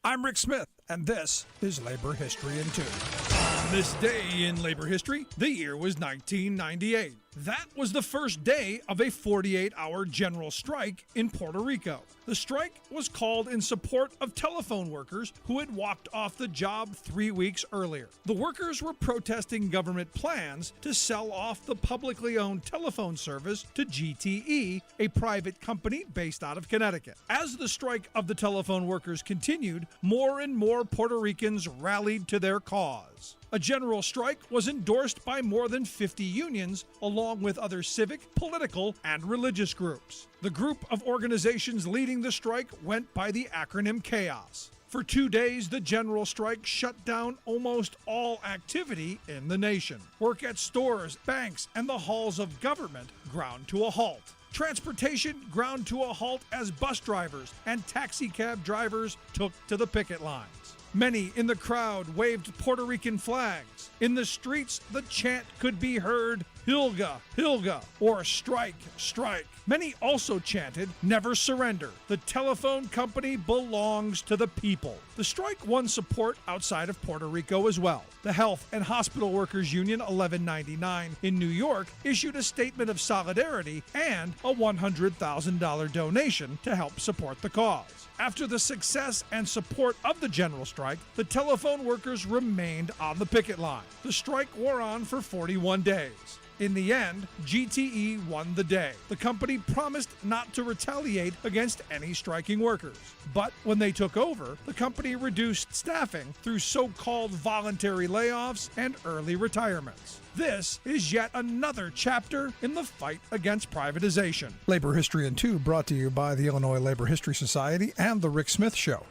I'm Rick Smith, and this is Labor History in 2. On this day in labor history, the year was 1998. That was the first day of a 48-hour general strike in Puerto Rico. The strike was called in support of telephone workers who had walked off the job 3 weeks earlier. The workers were protesting government plans to sell off the publicly owned telephone service to GTE, a private company based out of Connecticut. As the strike of the telephone workers continued, more and more Puerto Ricans rallied to their cause. A general strike was endorsed by more than 50 unions, along with other civic, political, and religious groups. The group of organizations leading the strike went by the acronym CHAOS. For 2 days, the general strike shut down almost all activity in the nation. Work at stores, banks, and the halls of government ground to a halt. Transportation ground to a halt as bus drivers and taxi cab drivers took to the picket lines. Many in the crowd waved Puerto Rican flags. In the streets, the chant could be heard, "Hilga, Hilga," or "Strike, strike." Many also chanted, "Never surrender. The telephone company belongs to the people." The strike won support outside of Puerto Rico as well. The Health and Hospital Workers Union 1199 in New York issued a statement of solidarity and a $100,000 donation to help support the cause. After the success and support of the general strike, the telephone workers remained on the picket line. The strike wore on for 41 days. In the end, GTE won the day. The company promised not to retaliate against any striking workers. But when they took over, the company reduced staffing through so-called voluntary layoffs and early retirements. This is yet another chapter in the fight against privatization. Labor History in 2 brought to you by the Illinois Labor History Society and The Rick Smith Show.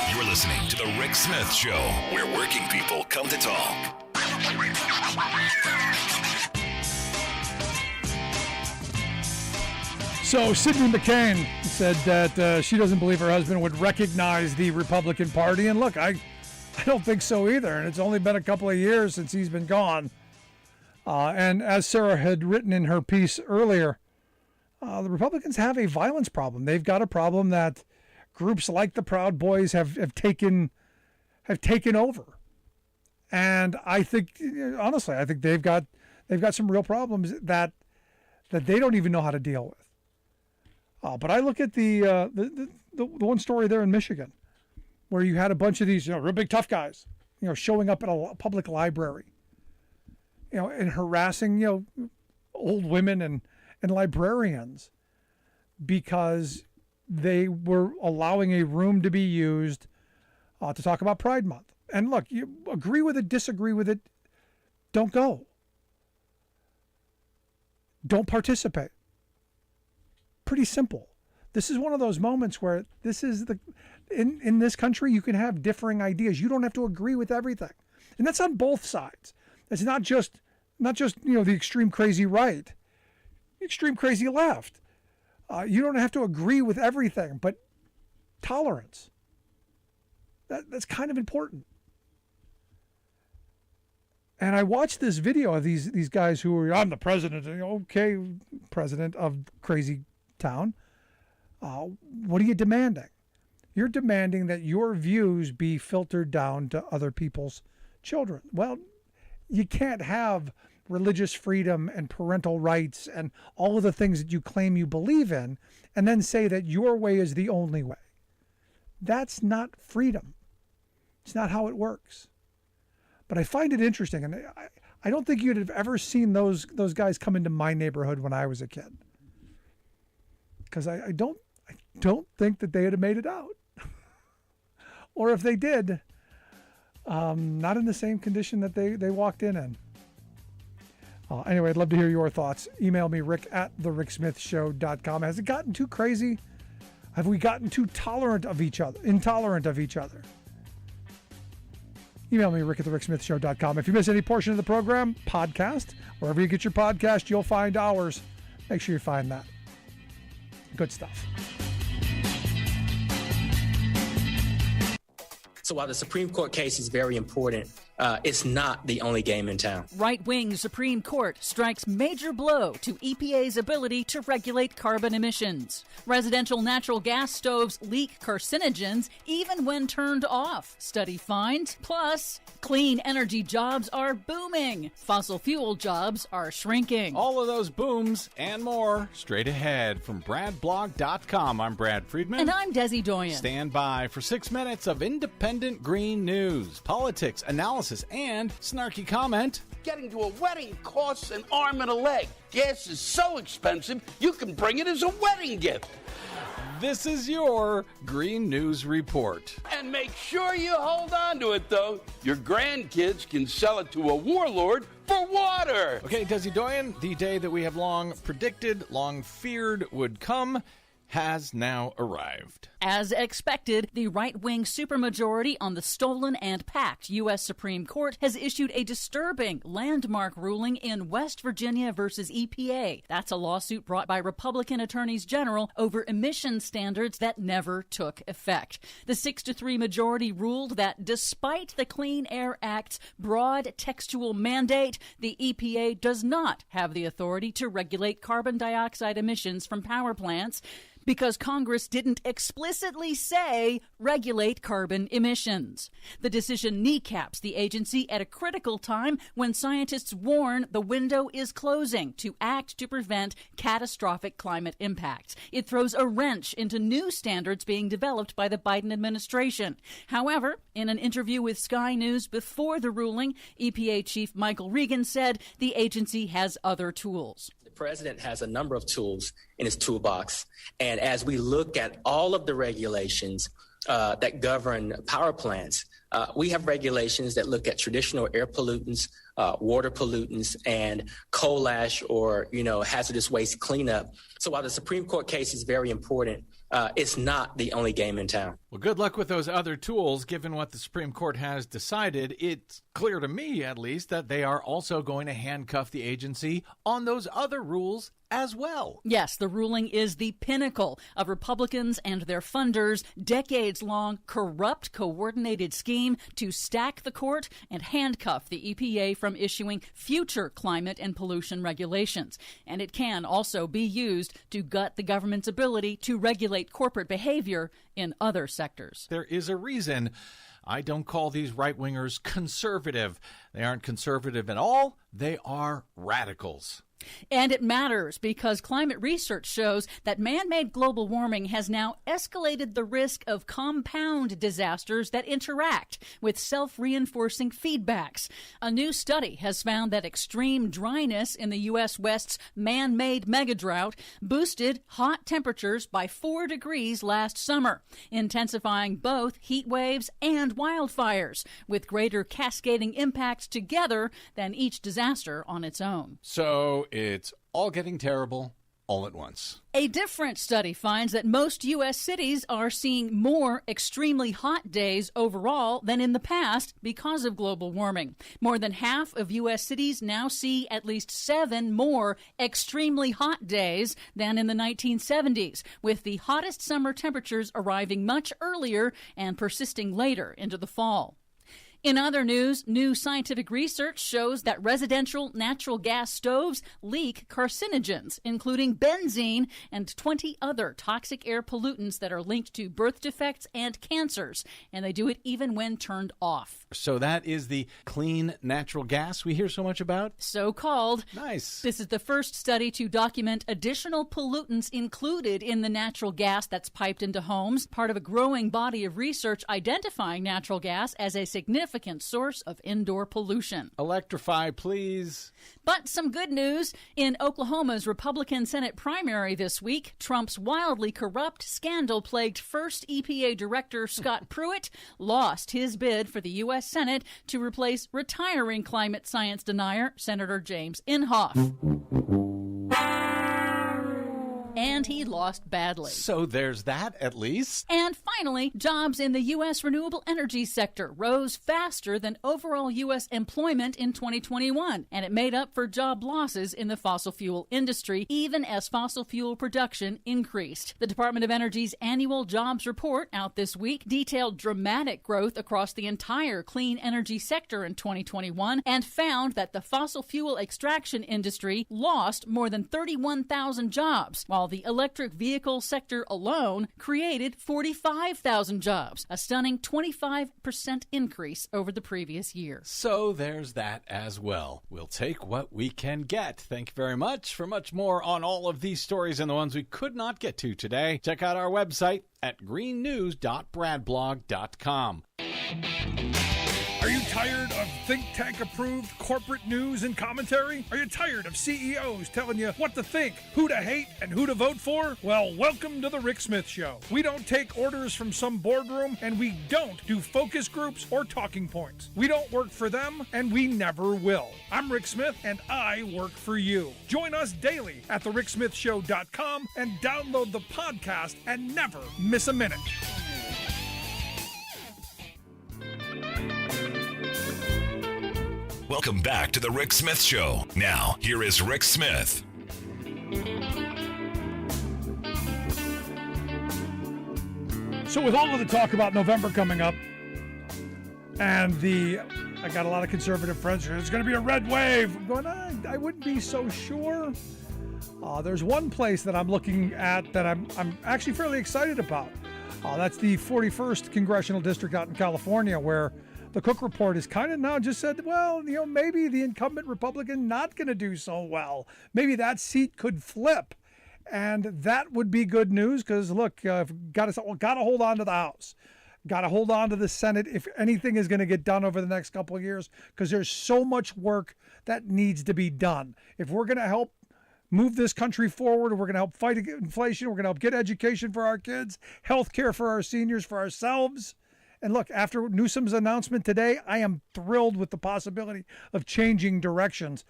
You're listening to The Rick Smith Show, where working people come to talk. So Sidney McCain said that she doesn't believe her husband would recognize the Republican Party. And look, I don't think so either. And it's only been a couple of years since he's been gone. And as Sarah had written in her piece earlier, the Republicans have a violence problem. They've got a problem that groups like the Proud Boys have taken over. And I think, honestly, I think they've got some real problems that they don't even know how to deal with. But I look at the one story there in Michigan, where you had a bunch of these, real big tough guys, showing up at a public library, and harassing, old women and librarians because they were allowing a room to be used to talk about Pride Month. And look, you agree with it, disagree with it, don't go. Don't participate. Pretty simple. This is one of those moments where this is in this country, you can have differing ideas. You don't have to agree with everything. And that's on both sides. It's not just the extreme crazy right, extreme crazy left. You don't have to agree with everything, but tolerance. That's kind of important. And I watched this video of these guys who were, I'm the president, okay, president of crazy town. What are you demanding? You're demanding that your views be filtered down to other people's children. Well, you can't have religious freedom and parental rights and all of the things that you claim you believe in, and then say that your way is the only way. That's not freedom. It's not how it works. But I find it interesting, and I don't think you'd have ever seen those guys come into my neighborhood when I was a kid, because I don't think that they had made it out, or if they did, not in the same condition that they walked in. Anyway, I'd love to hear your thoughts. Email me, rick@thericksmithshow.com. Has it gotten too crazy? Have we gotten too intolerant of each other? Email me, rick@thericksmithshow.com. If you miss any portion of the program, podcast, wherever you get your podcast, you'll find ours. Make sure you find that. Good stuff. So while the Supreme Court case is very important, it's not the only game in town. Right-wing Supreme Court strikes major blow to EPA's ability to regulate carbon emissions. Residential natural gas stoves leak carcinogens even when turned off, study finds. Plus, clean energy jobs are booming. Fossil fuel jobs are shrinking. All of those booms and more straight ahead from BradBlog.com. I'm Brad Friedman. And I'm Desi Doyen. Stand by for 6 minutes of independent green news, politics, analysis, and snarky comment. Getting to a wedding costs an arm and a leg. Gas is so expensive, you can bring it as a wedding gift. This is your Green News Report. And make sure you hold on to it, though. Your grandkids can sell it to a warlord for water. Okay, Desi Doyen, the day that we have long predicted, long feared would come has now arrived. As expected, the right-wing supermajority on the stolen and packed U.S. Supreme Court has issued a disturbing landmark ruling in West Virginia versus EPA. That's a lawsuit brought by Republican attorneys general over emission standards that never took effect. The 6-3 majority ruled that despite the Clean Air Act's broad textual mandate, the EPA does not have the authority to regulate carbon dioxide emissions from power plants, because Congress didn't explicitly say regulate carbon emissions. The decision kneecaps the agency at a critical time when scientists warn the window is closing to act to prevent catastrophic climate impacts. It throws a wrench into new standards being developed by the Biden administration. However, in an interview with Sky News before the ruling, EPA Chief Michael Regan said the agency has other tools. The president has a number of tools in his toolbox. And as we look at all of the regulations that govern power plants, we have regulations that look at traditional air pollutants, water pollutants, and coal ash or, hazardous waste cleanup. So while the Supreme Court case is very important, it's not the only game in town. Well, good luck with those other tools. Given what the Supreme Court has decided, it's clear to me, at least, that they are also going to handcuff the agency on those other rules as well. Yes, the ruling is the pinnacle of Republicans and their funders' decades-long corrupt coordinated scheme to stack the court and handcuff the EPA from issuing future climate and pollution regulations. And it can also be used to gut the government's ability to regulate corporate behavior in other sectors. There is a reason I don't call these right-wingers conservative. They aren't conservative at all. They are radicals. And it matters because climate research shows that man-made global warming has now escalated the risk of compound disasters that interact with self-reinforcing feedbacks. A new study has found that extreme dryness in the U.S. West's man-made megadrought boosted hot temperatures by 4 degrees last summer, intensifying both heat waves and wildfires, with greater cascading impacts together than each disaster on its own. So it's all getting terrible all at once. A different study finds that most U.S. cities are seeing more extremely hot days overall than in the past because of global warming. More than half of U.S. cities now see at least 7 more extremely hot days than in the 1970s, with the hottest summer temperatures arriving much earlier and persisting later into the fall. In other news, new scientific research shows that residential natural gas stoves leak carcinogens, including benzene and 20 other toxic air pollutants that are linked to birth defects and cancers, and they do it even when turned off. So that is the clean natural gas we hear so much about? So-called. Nice. This is the first study to document additional pollutants included in the natural gas that's piped into homes, part of a growing body of research identifying natural gas as a significant source of indoor pollution. Electrify, please. But some good news. In Oklahoma's Republican Senate primary this week, Trump's wildly corrupt, scandal-plagued first EPA director, Scott Pruitt, lost his bid for the U.S. Senate to replace retiring climate science denier Senator James Inhofe. And he lost badly. So there's that, at least. And finally, jobs in the U.S. renewable energy sector rose faster than overall U.S. employment in 2021, and it made up for job losses in the fossil fuel industry, even as fossil fuel production increased. The Department of Energy's annual jobs report out this week detailed dramatic growth across the entire clean energy sector in 2021 and found that the fossil fuel extraction industry lost more than 31,000 jobs, while the electric vehicle sector alone created 45,000 jobs, a stunning 25% increase over the previous year. So there's that as well. We'll take what we can get. Thank you very much. For much more on all of these stories and the ones we could not get to today, check out our website at greennews.bradblog.com. Are you tired of think tank approved corporate news and commentary? Are you tired of CEOs telling you what to think, who to hate, and who to vote for? Well, welcome to the Rick Smith Show. We don't take orders from some boardroom, and we don't do focus groups or talking points. We don't work for them, and we never will. I'm Rick Smith, and I work for you. Join us daily at thericksmithshow.com and download the podcast and never miss a minute. Welcome back to the Rick Smith Show. Now, here is Rick Smith. So with all of the talk about November coming up, and I got a lot of conservative friends here, it's going to be a red wave. I'm going, I wouldn't be so sure. There's one place that I'm looking at that I'm actually fairly excited about. That's the 41st Congressional District out in California, where the Cook Report has kind of now just said, well, maybe the incumbent Republican not going to do so well. Maybe that seat could flip. And that would be good news because, look, got to hold on to the House. Got to hold on to the Senate if anything is going to get done over the next couple of years, because there's so much work that needs to be done. If we're going to help move this country forward, we're going to help fight inflation, we're going to help get education for our kids, health care for our seniors, for ourselves. And look, after Newsom's announcement today, I am thrilled with the possibility of changing directions.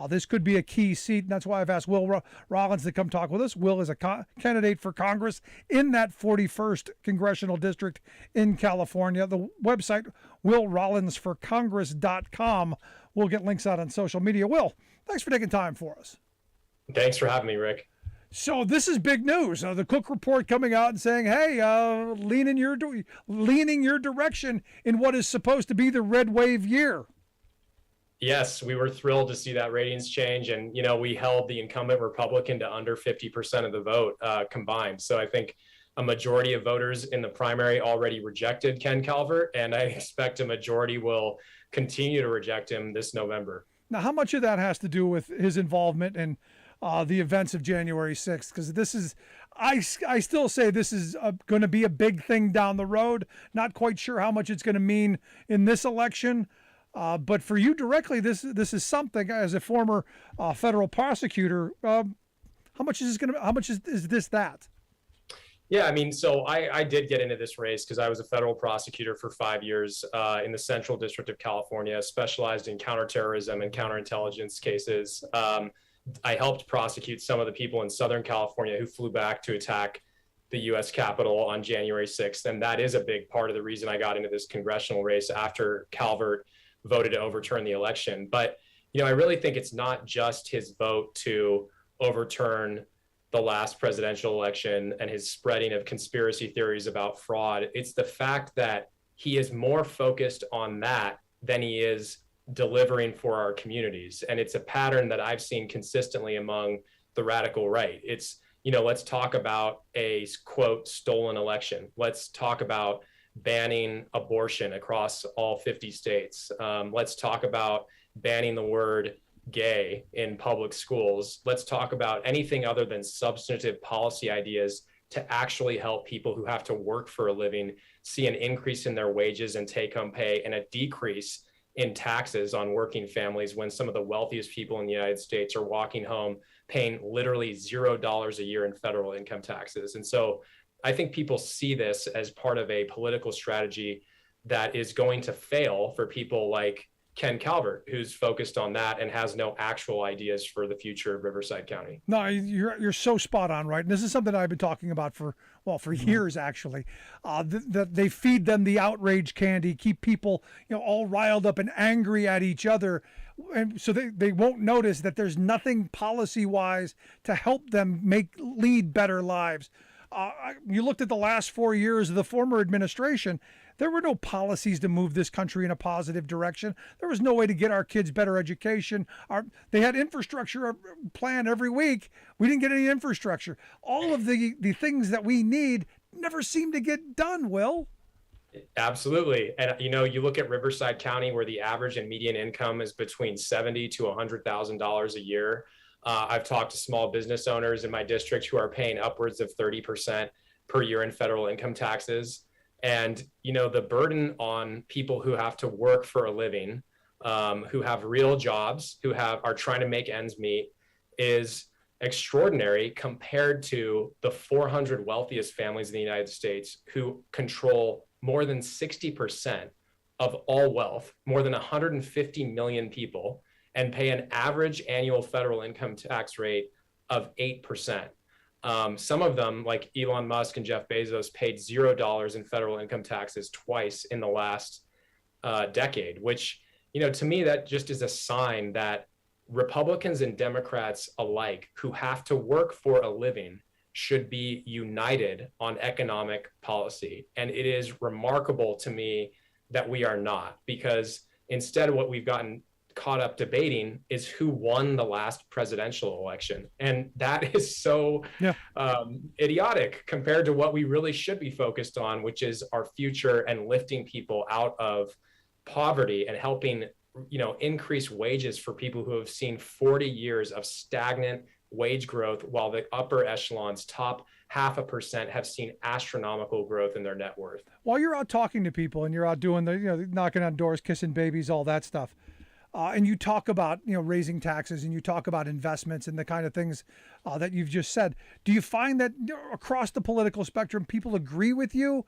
This could be a key seat, and that's why I've asked Will Rollins to come talk with us. Will is a candidate for Congress in that 41st Congressional District in California. The website, willrollinsforcongress.com. We'll get links out on social media. Will, thanks for taking time for us. Thanks for having me, Rick. So this is big news. The Cook Report coming out and saying, hey, leaning your direction in what is supposed to be the red wave year. Yes, we were thrilled to see that ratings change. And, we held the incumbent Republican to under 50% of the vote combined. So I think a majority of voters in the primary already rejected Ken Calvert, and I expect a majority will continue to reject him this November. Now, how much of that has to do with his involvement in the events of January 6th? Because this is, I still say this is going to be a big thing down the road. Not quite sure how much it's going to mean in this election. But for you directly, this is something. As a former federal prosecutor, how much is this that? Yeah, so I did get into this race because I was a federal prosecutor for 5 years in the Central District of California, specialized in counterterrorism and counterintelligence cases. I helped prosecute some of the people in Southern California who flew back to attack the U.S. Capitol on January 6th. And that is a big part of the reason I got into this congressional race after Calvert voted to overturn the election. But, I really think it's not just his vote to overturn the last presidential election and his spreading of conspiracy theories about fraud. It's the fact that he is more focused on that than he is delivering for our communities. And it's a pattern that I've seen consistently among the radical right. It's, let's talk about a, quote, stolen election. Let's talk about banning abortion across all 50 states. Let's talk about banning the word gay in public schools. Let's talk about anything other than substantive policy ideas to actually help people who have to work for a living see an increase in their wages and take-home pay and a decrease in taxes on working families when some of the wealthiest people in the United States are walking home paying literally $0 a year in federal income taxes. And so I think people see this as part of a political strategy that is going to fail for people like Ken Calvert, who's focused on that and has no actual ideas for the future of Riverside County. No, you're so spot on, right? And this is something I've been talking about for years, actually. That they feed them the outrage candy, keep people, all riled up and angry at each other. And so they won't notice that there's nothing policy-wise to help them lead better lives. You looked at the last 4 years of the former administration, there were no policies to move this country in a positive direction. There was no way to get our kids better education. They had infrastructure planned every week. We didn't get any infrastructure. All of the things that we need never seem to get done, Will. Absolutely. And, you look at Riverside County, where the average and median income is between $70,000 to $100,000 a year. I've talked to small business owners in my district who are paying upwards of 30% per year in federal income taxes. And, the burden on people who have to work for a living, who have real jobs, who are trying to make ends meet, is extraordinary compared to the 400 wealthiest families in the United States who control more than 60% of all wealth, more than 150 million people, and pay an average annual federal income tax rate of 8%. Some of them, like Elon Musk and Jeff Bezos, paid $0 in federal income taxes twice in the last decade, which, to me, that just is a sign that Republicans and Democrats alike who have to work for a living should be united on economic policy. And it is remarkable to me that we are not, because instead what we've gotten caught up debating is who won the last presidential election. And that is so idiotic compared to what we really should be focused on, which is our future and lifting people out of poverty and helping, increase wages for people who have seen 40 years of stagnant wage growth, while the upper echelons, top 0.5%, have seen astronomical growth in their net worth. While you're out talking to people and you're out doing the, knocking on doors, kissing babies, all that stuff, and you talk about, raising taxes, and you talk about investments and the kind of things that you've just said, do you find that across the political spectrum, people agree with you?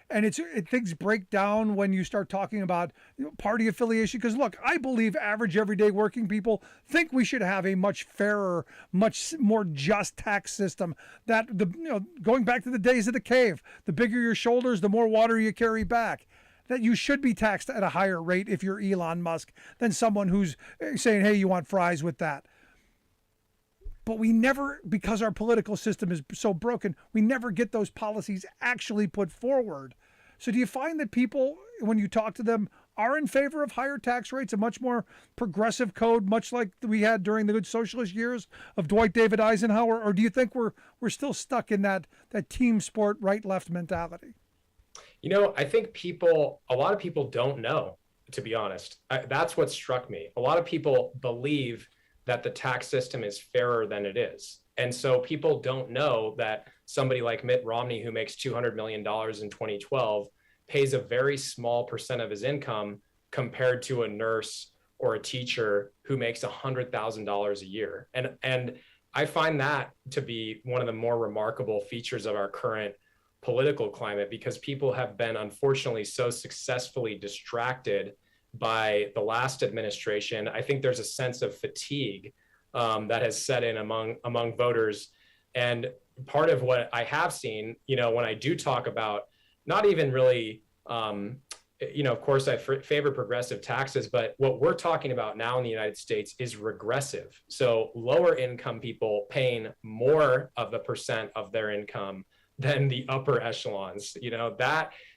And things break down when you start talking about party affiliation? Because look, I believe average everyday working people think we should have a much fairer, much more just tax system. That going back to the days of the cave, the bigger your shoulders, the more water you carry back. That you should be taxed at a higher rate if you're Elon Musk than someone who's saying, hey, you want fries with that. But we never, because our political system is so broken, we never get those policies actually put forward. So do you find that people, when you talk to them, are in favor of higher tax rates, a much more progressive code, much like we had during the good socialist years of Dwight David Eisenhower? Or do you think we're still stuck in that team sport right-left mentality? I think a lot of people don't know, to be honest. That's what struck me. A lot of people believe that the tax system is fairer than it is. And so people don't know that somebody like Mitt Romney, who makes $200 million in 2012, pays a very small percent of his income compared to a nurse or a teacher who makes $100,000 a year. And I find that to be one of the more remarkable features of our current political climate, because people have been unfortunately so successfully distracted by the last administration. I think there's a sense of fatigue that has set in among voters. And part of what I have seen, when I do talk about not even really, of course, I favor progressive taxes, but what we're talking about now in the United States is regressive. So lower income people paying more of the percent of their income than the upper echelons.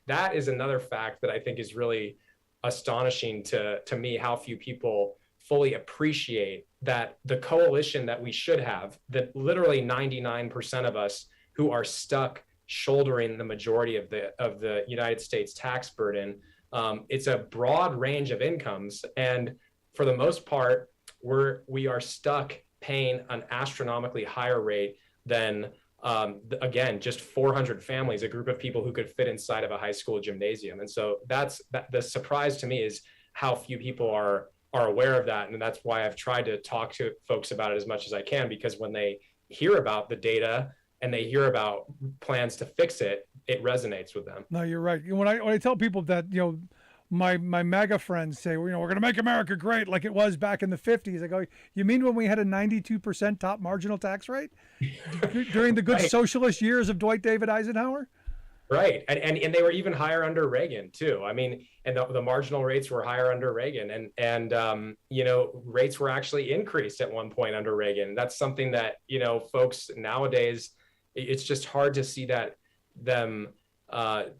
That is another fact that I think is really astonishing to me, how few people fully appreciate that the coalition that we should have, that literally 99% of us who are stuck shouldering the majority of the United States tax burden, it's a broad range of incomes, and for the most part, we are stuck paying an astronomically higher rate than again, just 400 families, a group of people who could fit inside of a high school gymnasium. And so the surprise to me is how few people are aware of that. And that's why I've tried to talk to folks about it as much as I can, because when they hear about the data and they hear about plans to fix it, it resonates with them. No, you're right. When I tell people that, my MAGA friends say, we're going to make America great like it was back in the 50s. I go, you mean when we had a 92% top marginal tax rate during the good right. socialist years of Dwight David Eisenhower? Right. And they were even higher under Reagan too. I mean, and the marginal rates were higher under Reagan, and rates were actually increased at one point under Reagan. That's something that, folks nowadays, it's just hard to see them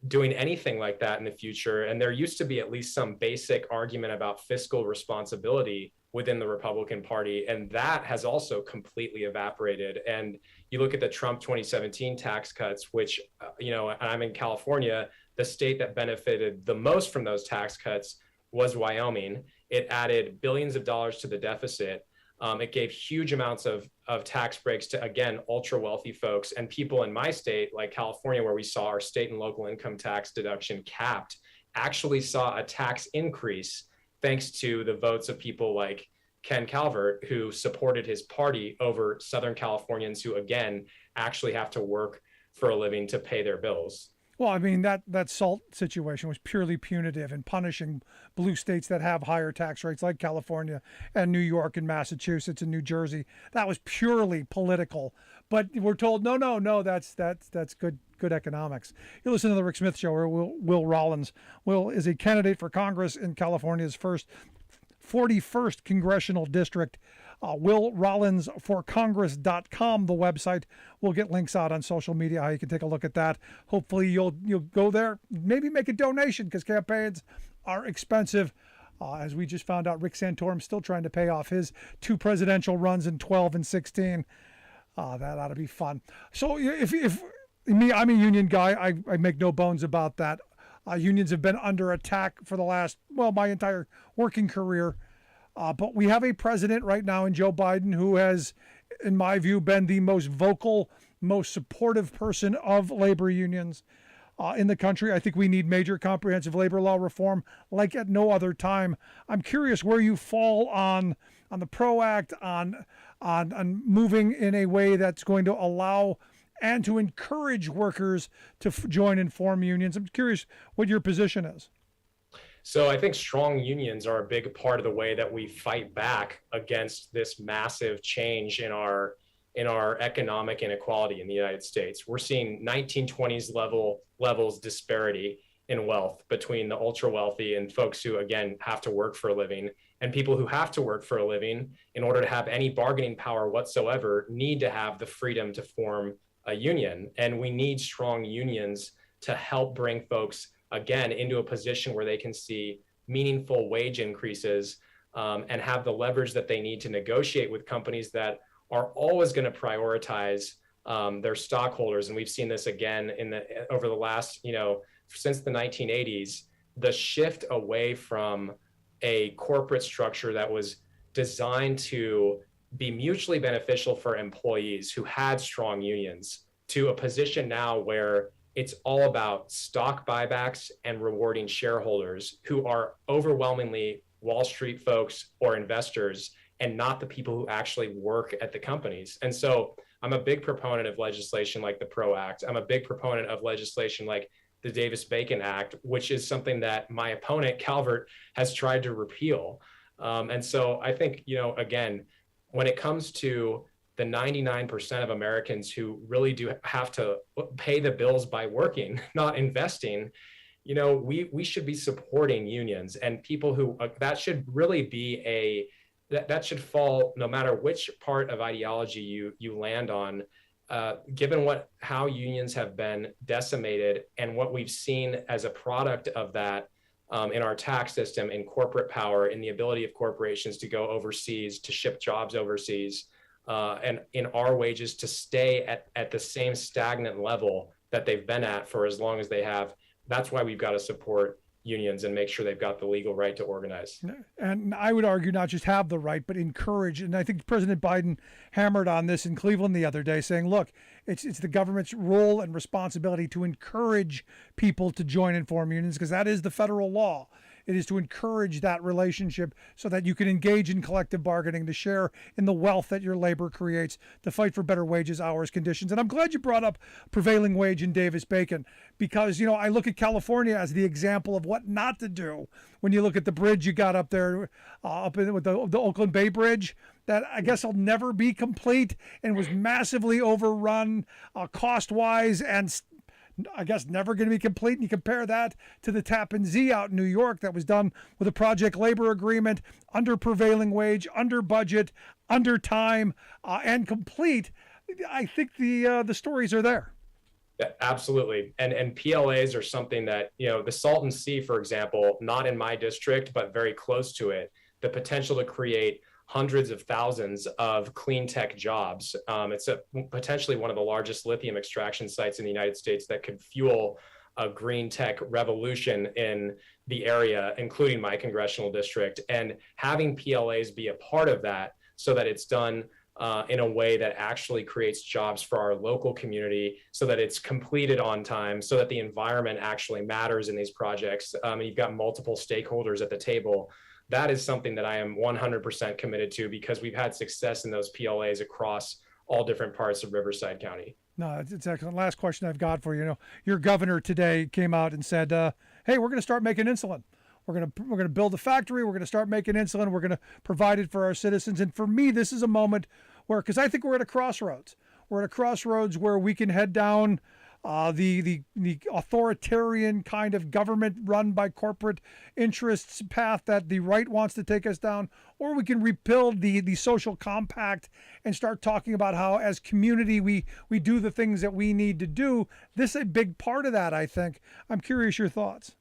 doing anything like that in the future. And there used to be at least some basic argument about fiscal responsibility within the Republican Party, and that has also completely evaporated. And you look at the Trump 2017 tax cuts, which, I'm in California, the state that benefited the most from those tax cuts was Wyoming. It added billions of dollars to the deficit. It gave huge amounts of tax breaks to, again, ultra wealthy folks and people in my state, like California, where we saw our state and local income tax deduction capped, actually saw a tax increase thanks to the votes of people like Ken Calvert, who supported his party over Southern Californians who, again, actually have to work for a living to pay their bills. Well, I mean, that SALT situation was purely punitive and punishing blue states that have higher tax rates like California and New York and Massachusetts and New Jersey. That was purely political. But we're told, no, that's good economics. You listen to the Rick Smith Show, where Will Rollins. Will is a candidate for Congress in California's 41st congressional district. WillRollinsForCongress.com, the website. We'll get links out on social media how you can take a look at that. Hopefully you'll go there, maybe make a donation, because campaigns are expensive. As we just found out, Rick Santorum's still trying to pay off his 2 presidential runs in 12 and 16. That ought to be fun. So if me, I'm a union guy. I make no bones about that. Unions have been under attack for the last, my entire working career. But we have a president right now in Joe Biden who has, in my view, been the most vocal, most supportive person of labor unions in the country. I think we need major comprehensive labor law reform like at no other time. I'm curious where you fall on the PRO Act, on moving in a way that's going to allow and to encourage workers to join and form unions. I'm curious what your position is. So I think strong unions are a big part of the way that we fight back against this massive change in our economic inequality in the United States. We're seeing 1920s levels disparity in wealth between the ultra wealthy and folks who, again, have to work for a living, and people who have to work for a living in order to have any bargaining power whatsoever need to have the freedom to form a union. And we need strong unions to help bring folks, again, into a position where they can see meaningful wage increases and have the leverage that they need to negotiate with companies that are always going to prioritize their stockholders. And we've seen this again over the last, since the 1980s, the shift away from a corporate structure that was designed to be mutually beneficial for employees who had strong unions to a position now where it's all about stock buybacks and rewarding shareholders who are overwhelmingly Wall Street folks or investors and not the people who actually work at the companies. And so I'm a big proponent of legislation like the PRO Act. I'm a big proponent of legislation like the Davis-Bacon Act, which is something that my opponent, Calvert, has tried to repeal. And so I think, again, when it comes to the 99% of Americans who really do have to pay the bills by working, not investing, we should be supporting unions and people who that should really be that should fall no matter which part of ideology you land on, given how unions have been decimated and what we've seen as a product of that in our tax system, in corporate power, in the ability of corporations to go overseas, to ship jobs overseas, and in our wages to stay at the same stagnant level that they've been at for as long as they have. That's why we've got to support unions and make sure they've got the legal right to organize. And I would argue not just have the right, but encourage. And I think President Biden hammered on this in Cleveland the other day, saying, look, it's the government's role and responsibility to encourage people to join and form unions, because that is the federal law. It is to encourage that relationship so that you can engage in collective bargaining, to share in the wealth that your labor creates, to fight for better wages, hours, conditions. And I'm glad you brought up prevailing wage in Davis-Bacon, because, I look at California as the example of what not to do. When you look at the bridge you got up there, with the Oakland Bay Bridge, that I guess will never be complete and was massively overrun cost-wise and I guess never going to be complete. And you compare that to the Tappan Zee out in New York that was done with a project labor agreement, under prevailing wage, under budget, under time, and complete. I think the stories are there. Yeah, absolutely. And PLAs are something that, the Salton Sea, for example, not in my district, but very close to it, the potential to create hundreds of thousands of clean tech jobs. It's potentially one of the largest lithium extraction sites in the United States that could fuel a green tech revolution in the area, including my congressional district. And having PLAs be a part of that so that it's done in a way that actually creates jobs for our local community, so that it's completed on time, so that the environment actually matters in these projects. And you've got multiple stakeholders at the table. That is something that I am 100% committed to, because we've had success in those PLAs across all different parts of Riverside County. No, it's excellent. Last question I've got for you. You know, your governor today came out and said, "Hey, we're going to start making insulin. We're going to build a factory. We're going to start making insulin. We're going to provide it for our citizens." And for me, this is a moment where, because I think we're at a crossroads. We're at a crossroads where we can head down the authoritarian kind of government run by corporate interests path that the right wants to take us down, or we can rebuild the social compact and start talking about how as community we do the things that we need to do. This is a big part of that, I think. I'm curious your thoughts.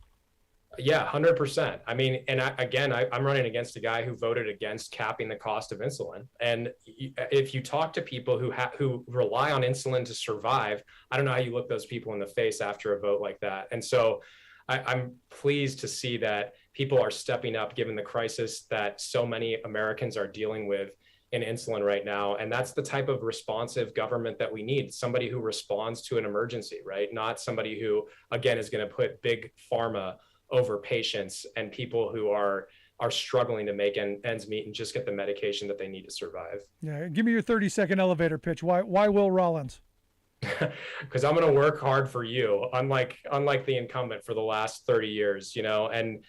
Yeah, 100%. I mean, and I'm running against a guy who voted against capping the cost of insulin. And if you talk to people who rely on insulin to survive, I don't know how you look those people in the face after a vote like that. And so I'm pleased to see that people are stepping up, given the crisis that so many Americans are dealing with in insulin right now. And that's the type of responsive government that we need. Somebody who responds to an emergency, right? Not somebody who, again, is going to put big pharma over patients and people who are struggling to make ends meet and just get the medication that they need to survive. Yeah, give me your 30-second elevator pitch. Why Will Rollins? Because I'm going to work hard for you, unlike the incumbent for the last 30 years, you know. And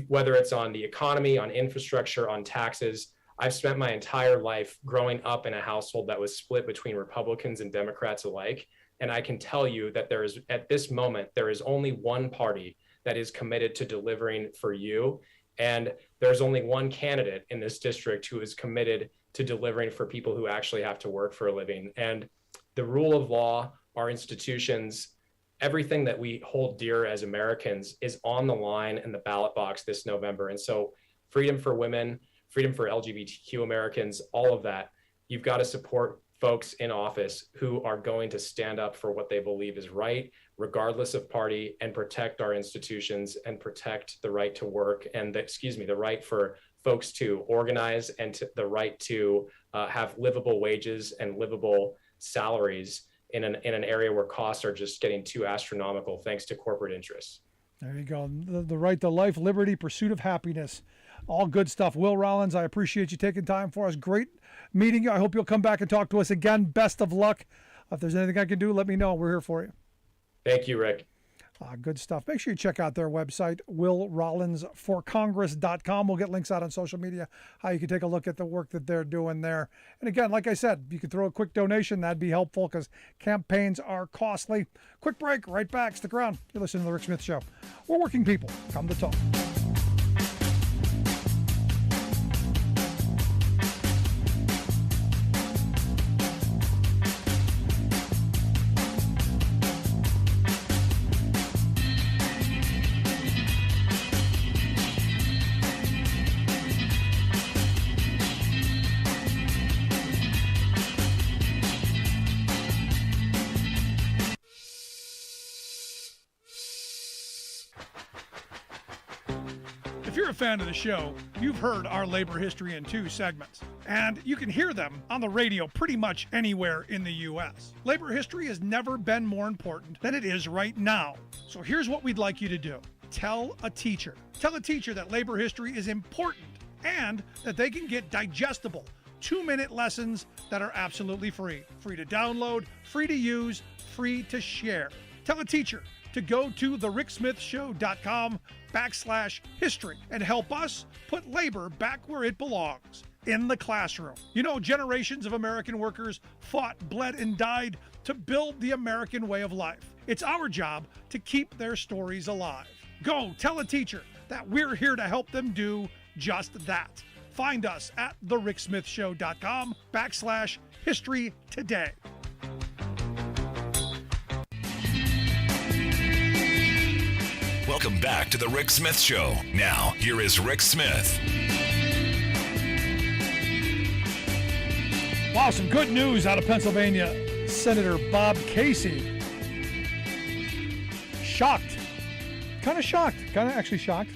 whether it's on the economy, on infrastructure, on taxes, I've spent my entire life growing up in a household that was split between Republicans and Democrats alike. And I can tell you that at this moment, there is only one party that is committed to delivering for you. And there's only one candidate in this district who is committed to delivering for people who actually have to work for a living. And the rule of law, our institutions, everything that we hold dear as Americans is on the line in the ballot box this November. And so freedom for women, freedom for LGBTQ Americans, all of that, you've got to support folks in office who are going to stand up for what they believe is right, regardless of party, and protect our institutions and protect the right to work and the right for folks to organize and the right to have livable wages and livable salaries in an area where costs are just getting too astronomical thanks to corporate interests. There you go. The right to life, liberty, pursuit of happiness. All good stuff. Will Rollins, I appreciate you taking time for us. Great meeting you. I hope you'll come back and talk to us again. Best of luck. If there's anything I can do, let me know. We're here for you. Thank you, Rick. Good stuff. Make sure you check out their website, willrollinsforcongress.com. We'll get links out on social media, how you can take a look at the work that they're doing there. And again, like I said, you can throw a quick donation. That'd be helpful because campaigns are costly. Quick break, right back. Stick around. You're listening to The Rick Smith Show. We're working people. Come to talk. If you're a fan of the show, you've heard our labor history in 2 segments, and you can hear them on the radio pretty much anywhere in the U.S. Labor history has never been more important than it is right now. So here's what we'd like you to do. Tell a teacher. Tell a teacher that labor history is important and that they can get digestible 2-minute lessons that are absolutely free. Free to download, free to use, free to share. Tell a teacher to go to thericksmithshow.com/history and help us put labor back where it belongs, in the classroom. You know, generations of American workers fought, bled, and died to build the American way of life. It's our job to keep their stories alive. Go tell a teacher that we're here to help them do just that. Find us at thericksmithshow.com/history today. Welcome back to The Rick Smith Show. Now, here is Rick Smith. Wow, some good news out of Pennsylvania. Senator Bob Casey. Shocked. Kind of actually shocked.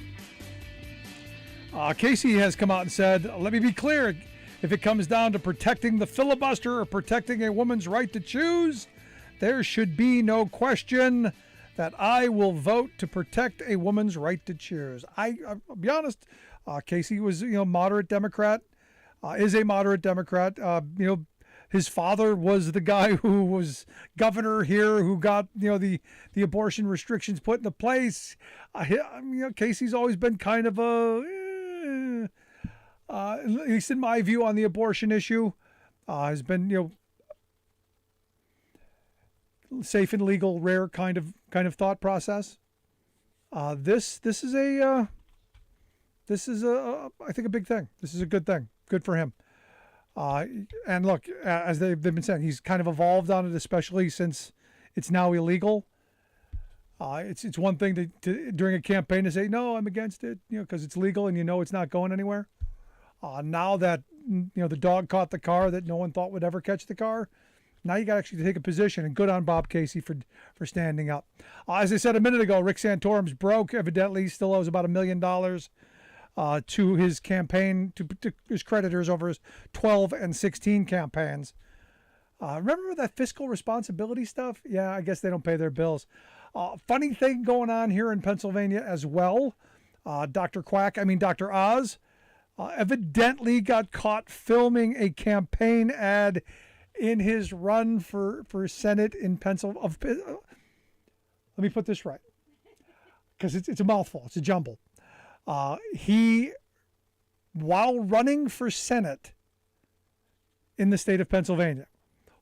Casey has come out and said, let me be clear, If it comes down to protecting the filibuster or protecting a woman's right to choose, there should be no question that I will vote to protect a woman's right to choose. I'll be honest, Casey was, moderate Democrat, is a moderate Democrat. His father was the guy who was governor here, who got, the abortion restrictions put into place. Casey's always been kind of at least in my view on the abortion issue, has been, safe and legal, rare kind of thought process. This is I think a big thing. This is a good thing. Good for him. And look, as they've been saying, he's kind of evolved on it, especially since it's now illegal. It's one thing to during a campaign to say, no, I'm against it, because it's legal and it's not going anywhere. Now that, the dog caught the car that no one thought would ever catch the car, now you got to actually take a position, and good on Bob Casey for standing up. As I said a minute ago, Rick Santorum's broke. Evidently, he still owes about $1 million to his campaign, to his creditors over his 12 and 16 campaigns. Remember that fiscal responsibility stuff? Yeah, I guess they don't pay their bills. Funny thing going on here in Pennsylvania as well. Dr. Oz evidently got caught filming a campaign ad in his run for Senate in Pennsylvania. Let me put this right, because it's a mouthful. It's a jumble. He, while running for Senate in the state of Pennsylvania,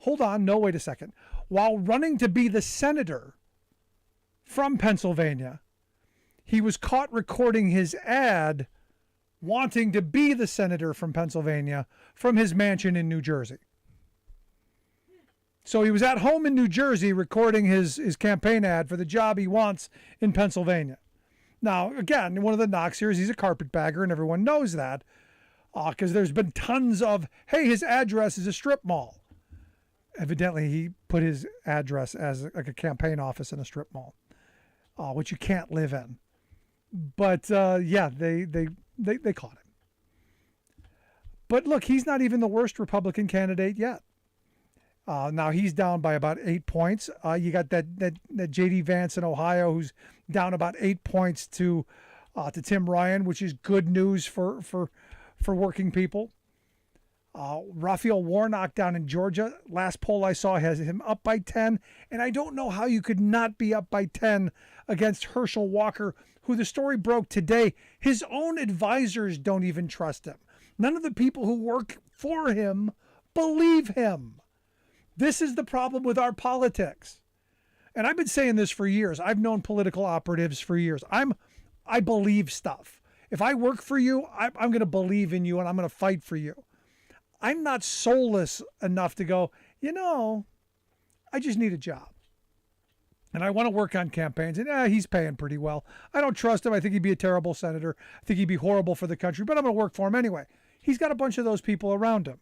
wait a second. While running to be the senator from Pennsylvania, he was caught recording his ad wanting to be the senator from Pennsylvania from his mansion in New Jersey. So he was at home in New Jersey recording his campaign ad for the job he wants in Pennsylvania. Now, again, one of the knocks here is he's a carpetbagger, and everyone knows that, because there's been tons of, hey, his address is a strip mall. Evidently, he put his address as like a campaign office in a strip mall, which you can't live in. But they caught him. But look, he's not even the worst Republican candidate yet. Now he's down by about 8 points. You got that J.D. Vance in Ohio, who's down about 8 points to Tim Ryan, which is good news for working people. Raphael Warnock down in Georgia, last poll I saw has him up by 10, and I don't know how you could not be up by 10 against Herschel Walker, who the story broke today. His own advisors don't even trust him. None of the people who work for him believe him. This is the problem with our politics. And I've been saying this for years. I've known political operatives for years. I believe stuff. If I work for you, I'm going to believe in you and I'm going to fight for you. I'm not soulless enough to go, I just need a job. And I want to work on campaigns. And he's paying pretty well. I don't trust him. I think he'd be a terrible senator. I think he'd be horrible for the country, but I'm going to work for him anyway. He's got a bunch of those people around him.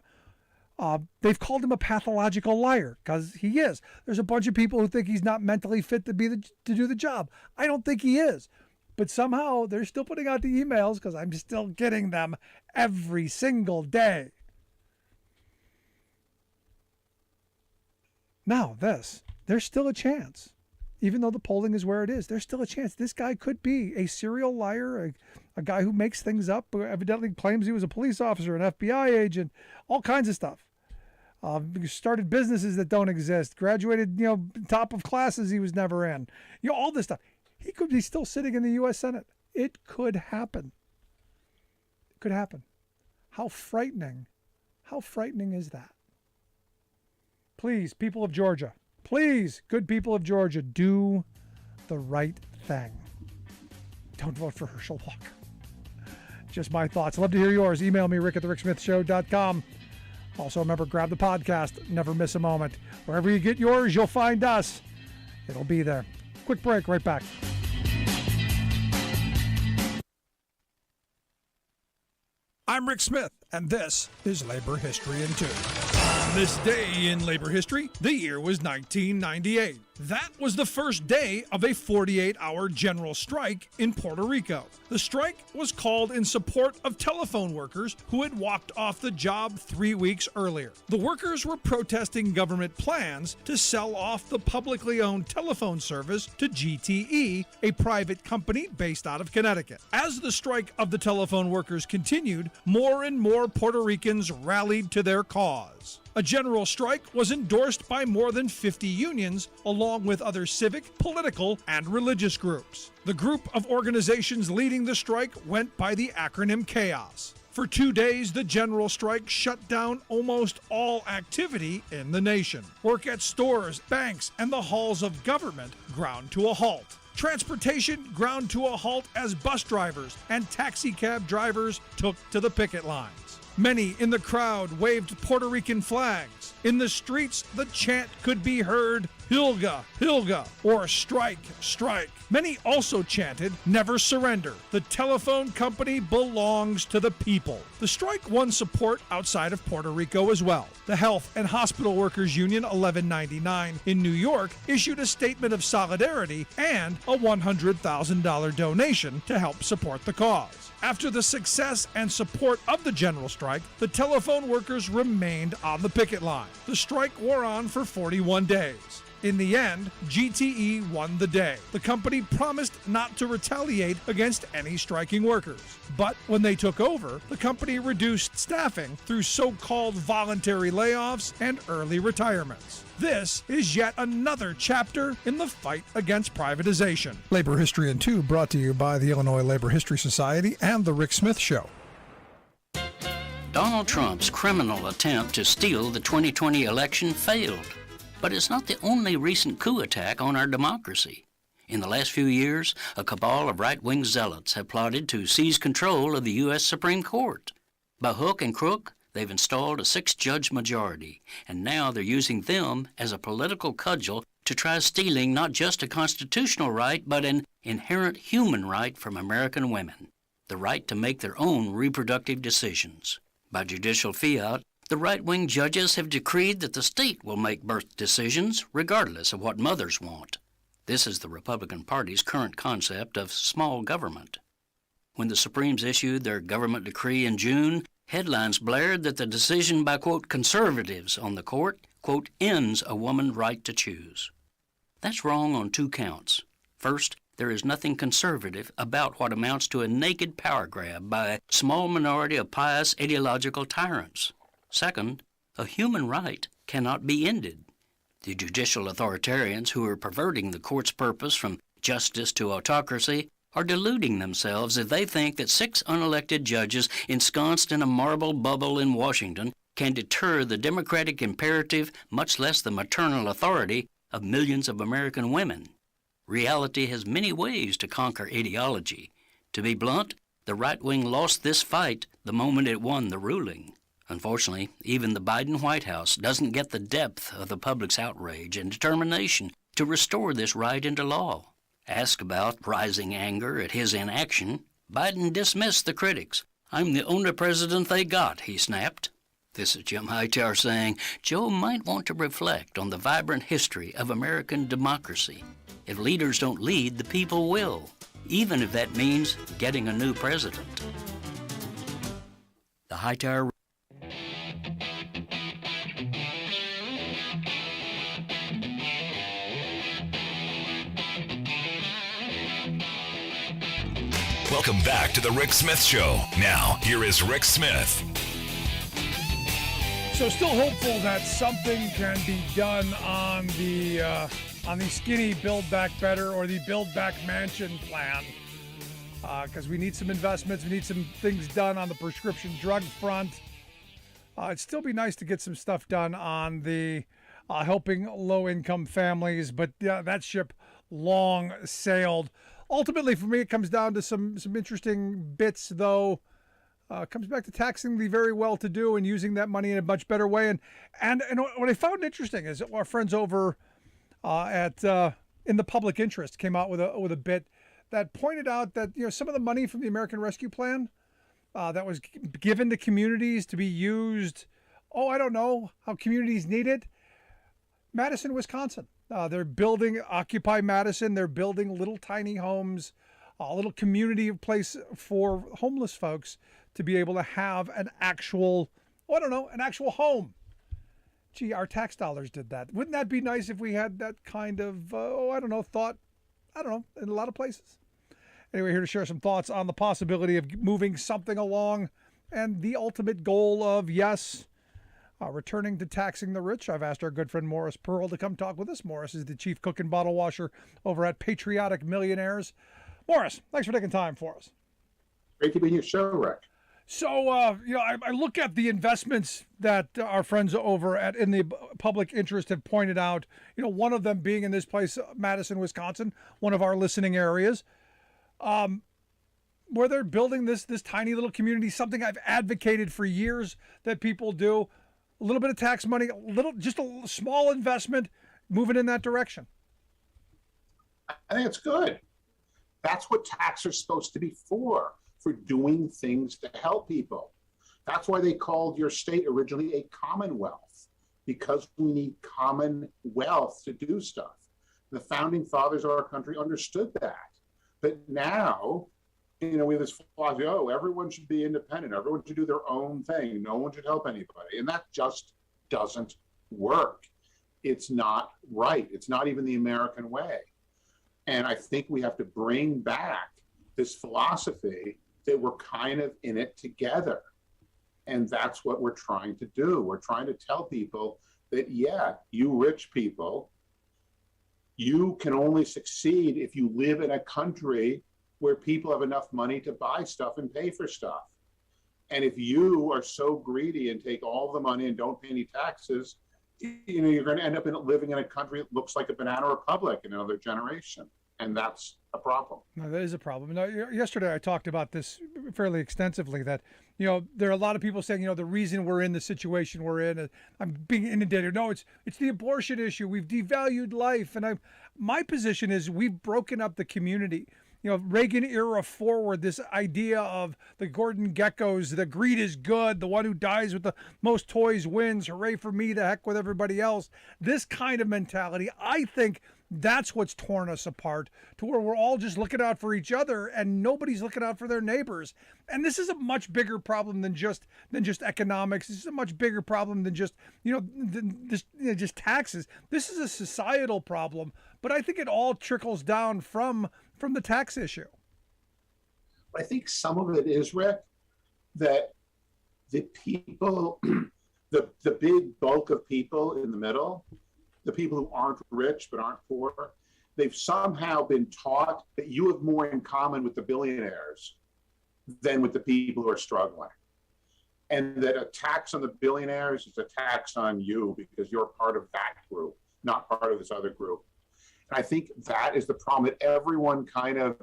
They've called him a pathological liar, because he is. There's a bunch of people who think he's not mentally fit to do the job. I don't think he is. But somehow they're still putting out the emails, because I'm still getting them every single day. Now, there's still a chance. Even though the polling is where it is, there's still a chance. This guy could be a serial liar, a guy who makes things up, who evidently claims he was a police officer, an FBI agent, all kinds of stuff. Started businesses that don't exist, graduated, top of classes he was never in. All this stuff. He could be still sitting in the U.S. Senate. It could happen. It could happen. How frightening. How frightening is that? Please, people of Georgia. Please, good people of Georgia, do the right thing. Don't vote for Herschel Walker. Just my thoughts. I'd love to hear yours. Email me, rick@thericksmithshow.com. Also, remember, grab the podcast. Never miss a moment. Wherever you get yours, you'll find us. It'll be there. Quick break. Right back. I'm Rick Smith, and this is Labor History in 2. On this day in labor history, the year was 1998. That was the first day of a 48-hour general strike in Puerto Rico. The strike was called in support of telephone workers who had walked off the job 3 weeks earlier. The workers were protesting government plans to sell off the publicly owned telephone service to GTE, a private company based out of Connecticut. As the strike of the telephone workers continued, more and more Puerto Ricans rallied to their cause. A general strike was endorsed by more than 50 unions, along with other civic, political, and religious groups. The group of organizations leading the strike went by the acronym CHAOS. For 2 days, the general strike shut down almost all activity in the nation. Work at stores, banks, and the halls of government ground to a halt. Transportation ground to a halt as bus drivers and taxi cab drivers took to the picket lines. Many in the crowd waved Puerto Rican flags. In the streets, the chant could be heard, "Hilga, Hilga," or "Strike, strike." Many also chanted, "Never surrender. The telephone company belongs to the people." The strike won support outside of Puerto Rico as well. The Health and Hospital Workers Union 1199 in New York issued a statement of solidarity and a $100,000 donation to help support the cause. After the success and support of the general strike, the telephone workers remained on the picket line. The strike wore on for 41 days. In the end, GTE won the day. The company promised not to retaliate against any striking workers. But when they took over, the company reduced staffing through so-called voluntary layoffs and early retirements. This is yet another chapter in the fight against privatization. Labor History in 2 brought to you by the Illinois Labor History Society and The Rick Smith Show. Donald Trump's criminal attempt to steal the 2020 election failed. But it's not the only recent coup attack on our democracy. In the last few years, a cabal of right-wing zealots have plotted to seize control of the U.S. Supreme Court. By hook and crook, they've installed a 6-judge majority, and now they're using them as a political cudgel to try stealing not just a constitutional right, but an inherent human right from American women, the right to make their own reproductive decisions. By judicial fiat, the right-wing judges have decreed that the state will make birth decisions regardless of what mothers want. This is the Republican Party's current concept of small government. When the Supremes issued their government decree in June, headlines blared that the decision by, quote, conservatives on the court, quote, ends a woman's right to choose. That's wrong on 2 counts. First, there is nothing conservative about what amounts to a naked power grab by a small minority of pious ideological tyrants. Second, a human right cannot be ended. The judicial authoritarians who are perverting the court's purpose from justice to autocracy are deluding themselves if they think that 6 unelected judges ensconced in a marble bubble in Washington can deter the democratic imperative, much less the maternal authority, of millions of American women. Reality has many ways to conquer ideology. To be blunt, the right wing lost this fight the moment it won the ruling. Unfortunately, even the Biden White House doesn't get the depth of the public's outrage and determination to restore this right into law. Asked about rising anger at his inaction, Biden dismissed the critics. "I'm the only president they got," he snapped. This is Jim Hightower saying Joe might want to reflect on the vibrant history of American democracy. If leaders don't lead, the people will, even if that means getting a new president. The Hightower. Welcome back to the Rick Smith Show. Now, here is Rick Smith. So still hopeful that something can be done on the skinny Build Back Better or the Build Back Mansion plan, because we need some investments. We need some things done on the prescription drug front. It'd still be nice to get some stuff done on the helping low-income families, but that ship long sailed. Ultimately, for me, it comes down to some interesting bits, though. It comes back to taxing the very well-to-do and using that money in a much better way. And what I found interesting is our friends over at In the Public Interest came out with a bit that pointed out that some of the money from the American Rescue Plan that was given to communities to be used, I don't know how communities need it. Madison, Wisconsin. They're building Occupy Madison. They're building little tiny homes, a little community place for homeless folks to be able to have an actual, an actual home. Gee, our tax dollars did that. Wouldn't that be nice if we had that kind of, thought, in a lot of places? Anyway, here to share some thoughts on the possibility of moving something along and the ultimate goal of, returning to taxing the rich. I've asked our good friend Morris Pearl to come talk with us. Morris is the chief cook and bottle washer over at Patriotic Millionaires. Morris, thanks for taking time for us. Great to be on your show, Rick. So, I look at the investments that our friends over at In the Public Interest have pointed out, one of them being in this place, Madison, Wisconsin, one of our listening areas, where they're building this tiny little community, something I've advocated for years that people do. A little bit of tax money, just a small investment, moving in that direction. I think it's good. That's what tax are supposed to be for doing things to help people. That's why they called your state originally a commonwealth, because we need common wealth to do stuff. The founding fathers of our country understood that. But now, we have this philosophy, everyone should be independent. Everyone should do their own thing. No one should help anybody. And that just doesn't work. It's not right. It's not even the American way. And I think we have to bring back this philosophy that we're kind of in it together. And that's what we're trying to do. We're trying to tell people that, you rich people, you can only succeed if you live in a country where people have enough money to buy stuff and pay for stuff. And if you are so greedy and take all the money and don't pay any taxes, you're going to end up living in a country that looks like a banana republic in another generation. And that's a problem. No, that is a problem. Now, yesterday I talked about this fairly extensively, that, there are a lot of people saying, the reason we're in the situation we're in, I'm being inundated. No, it's the abortion issue. We've devalued life. And my position is we've broken up the community. Reagan era forward, this idea of the Gordon Geckos, the greed is good, the one who dies with the most toys wins, hooray for me, the heck with everybody else. This kind of mentality, I think that's what's torn us apart, to where we're all just looking out for each other and nobody's looking out for their neighbors. And this is a much bigger problem than just economics. This is a much bigger problem than just, just taxes. This is a societal problem, but I think it all trickles down from the tax issue. I think some of it is, Rick, that the people, the big bulk of people in the middle, the people who aren't rich but aren't poor, they've somehow been taught that you have more in common with the billionaires than with the people who are struggling. And that a tax on the billionaires is a tax on you because you're part of that group, not part of this other group. And I think that is the problem, that everyone kind of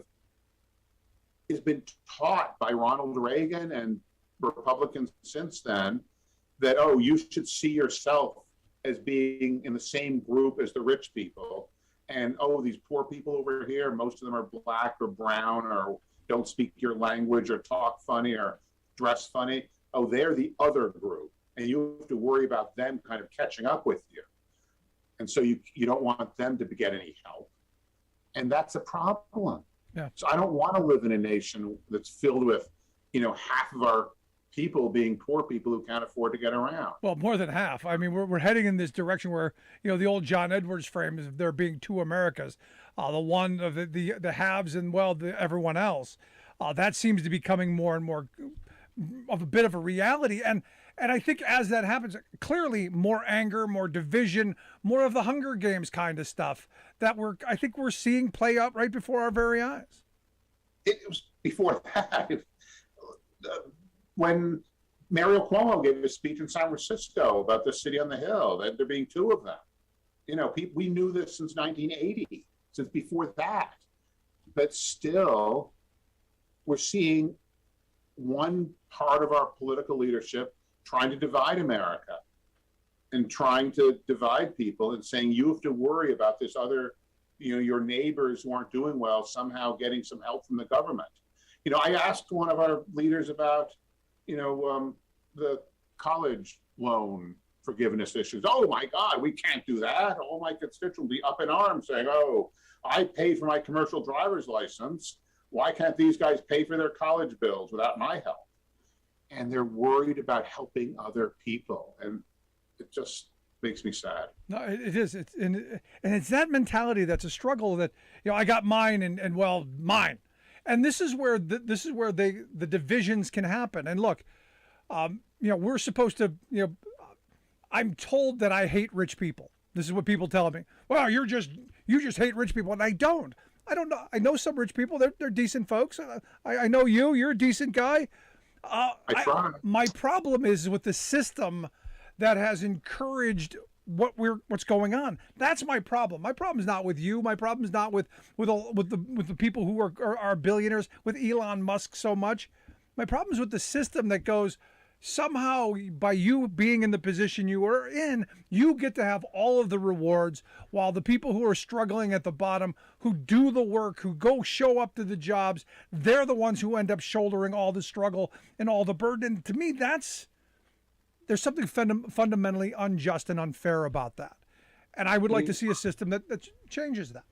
has been taught by Ronald Reagan and Republicans since then that, you should see yourself as being in the same group as the rich people. And, these poor people over here, most of them are black or brown or don't speak your language or talk funny or dress funny. They're the other group. And you have to worry about them kind of catching up with you. And so you don't want them to get any help. And that's a problem. Yeah. So I don't want to live in a nation that's filled with, half of our people being poor people who can't afford to get around. Well, more than half. I mean, we're heading in this direction where, the old John Edwards frame is there being two Americas, the one of the haves and, everyone else. That seems to be becoming more and more of a bit of a reality. And I think as that happens, clearly more anger, more division, more of the Hunger Games kind of stuff that I think we're seeing play out right before our very eyes. It was before that. When Mario Cuomo gave a speech in San Francisco about the city on the hill, that there being two of them. We knew this since 1980, since before that. But still, we're seeing one part of our political leadership trying to divide America and trying to divide people and saying you have to worry about this other, your neighbors who aren't doing well somehow getting some help from the government. I asked one of our leaders about, the college loan forgiveness issues. Oh my God, we can't do that. All my constituents will be up in arms saying, oh, I paid for my commercial driver's license. Why can't these guys pay for their college bills without my help? And they're worried about helping other people. And it just makes me sad. No, it is. And it's that mentality that's a struggle that, I got mine and well, mine. And this is where the divisions can happen. And look, we're supposed to, I'm told that I hate rich people. This is what people tell me. Well, you just hate rich people. And I don't know. I know some rich people. They're decent folks. I know you're a decent guy. I try. My problem is with the system that has encouraged what's going on. That's my problem. My problem is not with you. My problem is not with the people who are billionaires, with Elon Musk so much. My problem is with the system that goes, somehow by you being in the position you are in, you get to have all of the rewards, while the people who are struggling at the bottom, who do the work, who go show up to the jobs, they're the ones who end up shouldering all the struggle and all the burden. To me, there's something fundamentally unjust and unfair about that. And I would like to see a system that changes that.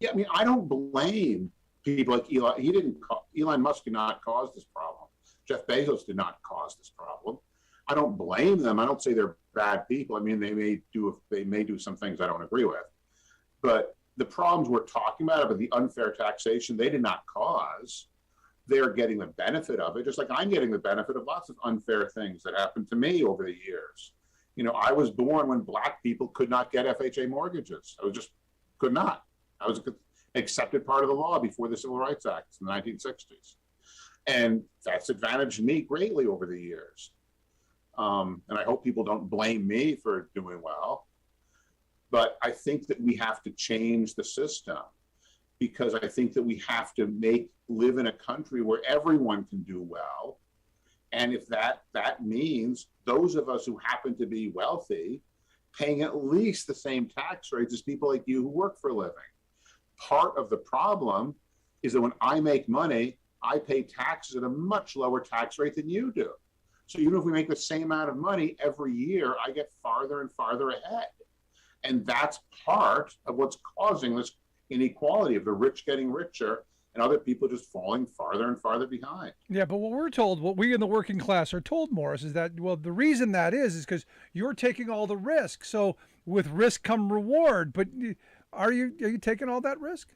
Yeah, I don't blame people like Elon. Elon Musk did not cause this problem. Jeff Bezos did not cause this problem. I don't blame them. I don't say they're bad people. They may do some things I don't agree with. But the problems we're talking about the unfair taxation, they did not cause. They're getting the benefit of it, just like I'm getting the benefit of lots of unfair things that happened to me over the years. I was born when Black people could not get FHA mortgages. Could not. I was an accepted part of the law before the Civil Rights Act in the 1960s. And that's advantaged me greatly over the years. And I hope people don't blame me for doing well. But I think that we have to change the system, because I think that we have to live in a country where everyone can do well. And if that means those of us who happen to be wealthy paying at least the same tax rates as people like you who work for a living. Part of the problem is that when I make money, I pay taxes at a much lower tax rate than you do. So even if we make the same amount of money every year, I get farther and farther ahead. And that's part of what's causing this inequality of the rich getting richer and other people just falling farther and farther behind. Yeah, but what we in the working class are told, Morris, is that, well, the reason that is because you're taking all the risk. So with risk come reward. But are you taking all that risk?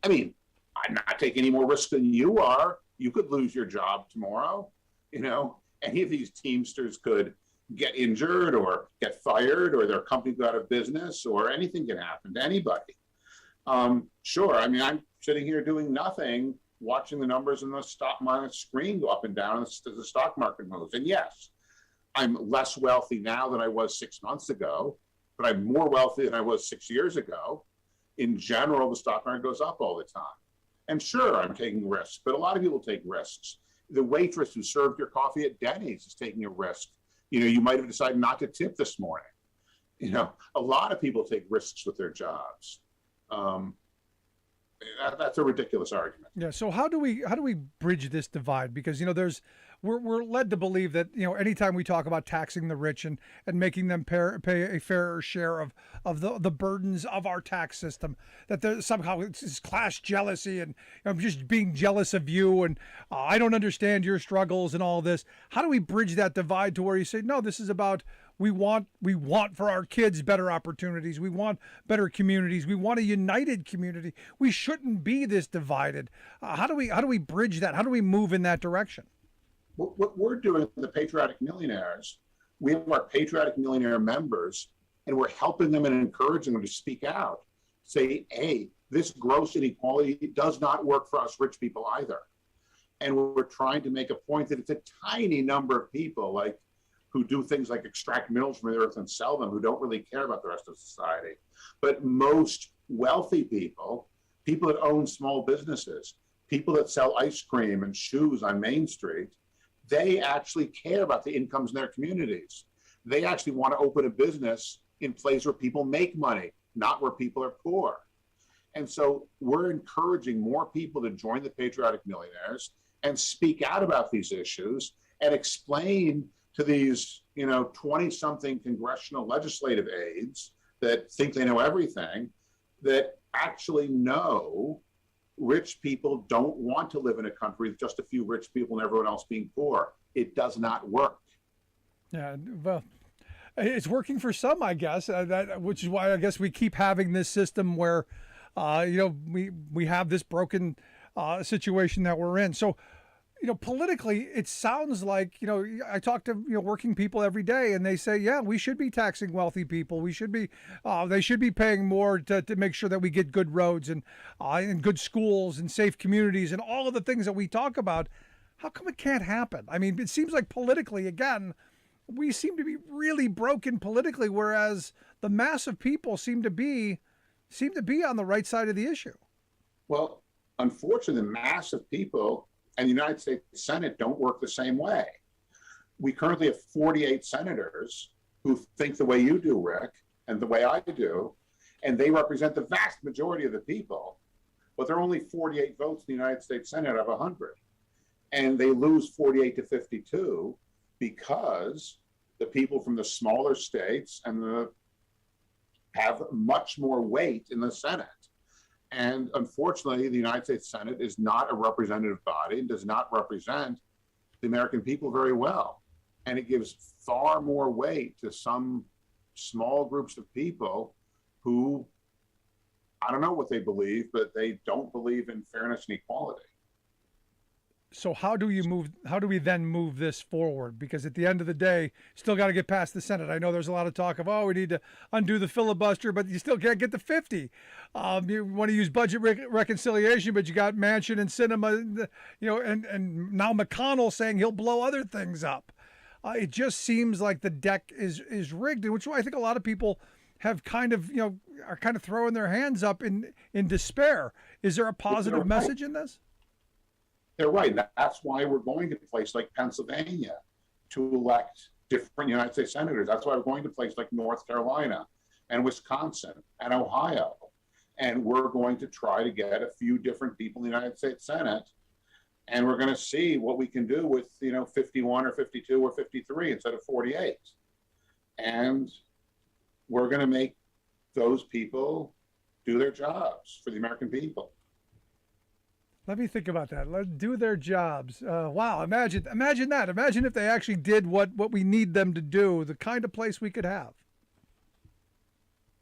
I'm not taking any more risk than you are. You could lose your job tomorrow. Any of these Teamsters could get injured or get fired, or their company go out of business, or anything can happen to anybody. Sure. I'm sitting here doing nothing, watching the numbers in the stock market screen go up and down as the stock market moves. And yes, I'm less wealthy now than I was 6 months ago, but I'm more wealthy than I was 6 years ago. In general, the stock market goes up all the time. And sure, I'm taking risks, but a lot of people take risks. The waitress who served your coffee at Denny's is taking a risk. You might have decided not to tip this morning. A lot of people take risks with their jobs. That's a ridiculous argument. Yeah. So how do we bridge this divide? Because we're led to believe that anytime we talk about taxing the rich and making them pay a fairer share of the burdens of our tax system, that there's somehow it's class jealousy and I'm just being jealous of you and I don't understand your struggles and all this. How do we bridge that divide to where you say, no, this is about we want for our kids better opportunities. We want better communities. We want a united community. We shouldn't be this divided. How do we bridge that? How do we move in that direction? What we're doing with the Patriotic Millionaires, we have our Patriotic Millionaire members, and we're helping them and encouraging them to speak out. Say, hey, this gross inequality does not work for us rich people either. And we're trying to make a point that it's a tiny number of people who do things like extract minerals from the earth and sell them, who don't really care about the rest of society. But most wealthy people that own small businesses, people that sell ice cream and shoes on Main Street, they actually care about the incomes in their communities. They actually want to open a business in places where people make money, not where people are poor. And so we're encouraging more people to join the Patriotic Millionaires and speak out about these issues and explain to these, 20-something congressional legislative aides that think they know everything, that actually know rich people don't want to live in a country with just a few rich people and everyone else being poor. It does not work. Yeah, well, it's working for some, I guess, which is why I guess we keep having this system where, we have this broken situation that we're in. So, politically, it sounds like, I talk to, working people every day, and they say, yeah, we should be taxing wealthy people. We should be, they should be paying more to make sure that we get good roads and good schools and safe communities and all of the things that we talk about. How come it can't happen? I mean, it seems like politically, again, we seem to be really broken politically, whereas the mass of people seem to be on the right side of the issue. Well, unfortunately, the mass of people and the United States Senate don't work the same way. We currently have 48 senators who think the way you do, Rick, and the way I do, and they represent the vast majority of the people, but there are only 48 votes in the United States Senate out of 100. And they lose 48 to 52 because the people from the smaller states have much more weight in the Senate. And unfortunately, the United States Senate is not a representative body and does not represent the American people very well. And it gives far more weight to some small groups of people who, I don't know what they believe, but they don't believe in fairness and equality. So how do we then move this forward? Because at the end of the day, still got to get past the Senate. I know there's a lot of talk of, we need to undo the filibuster, but you still can't get to 50. You want to use budget reconciliation, but you got Manchin and Sinema, and now McConnell saying he'll blow other things up. It just seems like the deck is rigged, which I think a lot of people have kind of, are kind of throwing their hands up in despair. Is there a positive message in this? They're right. That's why we're going to a place like Pennsylvania to elect different United States senators. That's why we're going to a place like North Carolina and Wisconsin and Ohio. And we're going to try to get a few different people in the United States Senate. And we're going to see what we can do with, 51 or 52 or 53 instead of 48. And we're going to make those people do their jobs for the American people. Let me think about that. Let's do their jobs. Wow, imagine that. Imagine if they actually did what we need them to do, the kind of place we could have.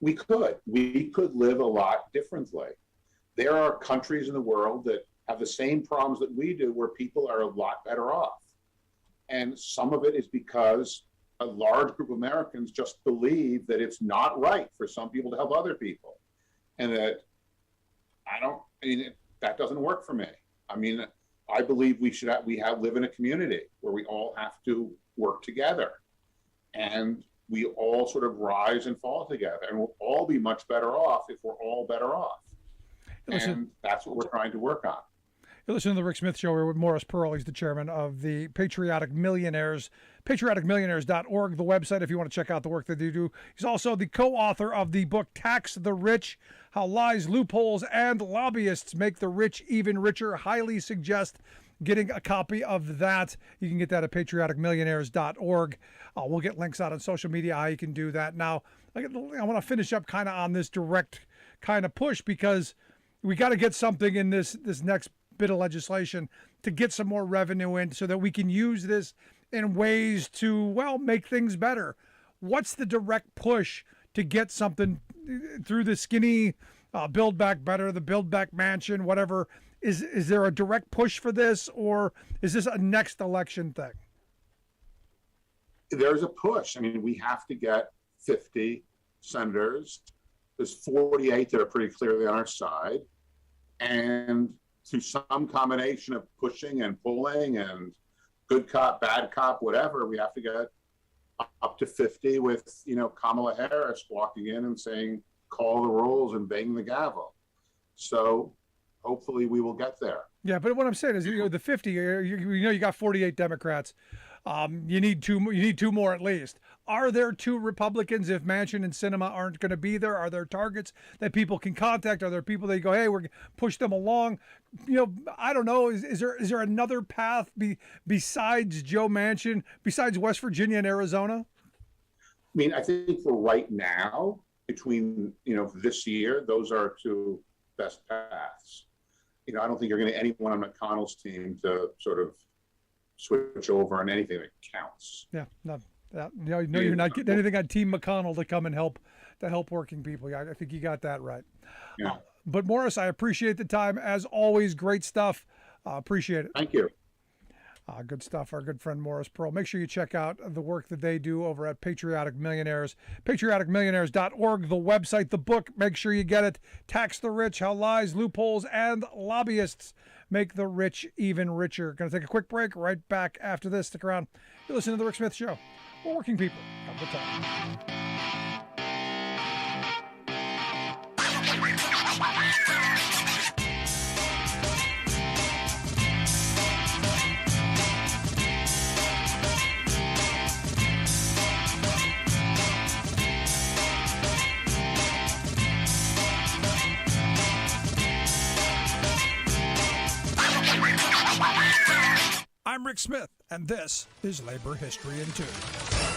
We could live a lot differently. There are countries in the world that have the same problems that we do where people are a lot better off. And some of it is because a large group of Americans just believe that it's not right for some people to help other people. And that that doesn't work for me. I mean, I believe we live in a community where we all have to work together, and we all sort of rise and fall together, and we'll all be much better off if we're all better off. And that's what we're trying to work on. You're listening to the Rick Smith Show. We're with Morris Pearl. He's the chairman of the Patriotic Millionaires, patrioticmillionaires.org, the website if you want to check out the work that they do. He's also the co-author of the book Tax the Rich, How Lies, Loopholes, and Lobbyists Make the Rich Even Richer. Highly suggest getting a copy of that. You can get that at patrioticmillionaires.org. We'll get links out on social media how you can do that. Now, I want to finish up kind of on this direct kind of push, because we got to get something in this next bit of legislation to get some more revenue in so that we can use this in ways to, make things better. What's the direct push to get something through the skinny Build Back Better, the Build Back Mansion, whatever? Is there a direct push for this, or is this a next election thing? There's a push. I mean, we have to get 50 senators. There's 48 that are pretty clearly on our side. And through some combination of pushing and pulling and good cop, bad cop, whatever, we have to get up to 50 with, Kamala Harris walking in and saying, call the rolls and bang the gavel. So hopefully we will get there. Yeah, but what I'm saying is, the 50, you got 48 Democrats. You need two. You need two more at least. Are there two Republicans if Manchin and Sinema aren't going to be there? Are there targets that people can contact? Are there people that go, hey, we're push them along? I don't know. Is there another path besides Joe Manchin, besides West Virginia and Arizona? I mean, I think for right now, between this year, those are two best paths. I don't think you're going to anyone on McConnell's team to sort of switch over on anything that counts. Yeah, no, you're not getting anything on Team McConnell to come and help working people. I think you got that right. Yeah. But Morris, I appreciate the time as always. Great stuff. Appreciate it. Thank you. Good stuff. Our good friend Morris Pearl. Make sure you check out the work that they do over at Patriotic Millionaires. Patrioticmillionaires.org, the website, the book. Make sure you get it. Tax the Rich: How Lies, Loopholes, and Lobbyists Make the Rich Even Richer. Going to take a quick break. Right back after this. Stick around. You're listening to The Rick Smith Show. We're working people. Have a good time. I'm Rick Smith, and this is Labor History in 2.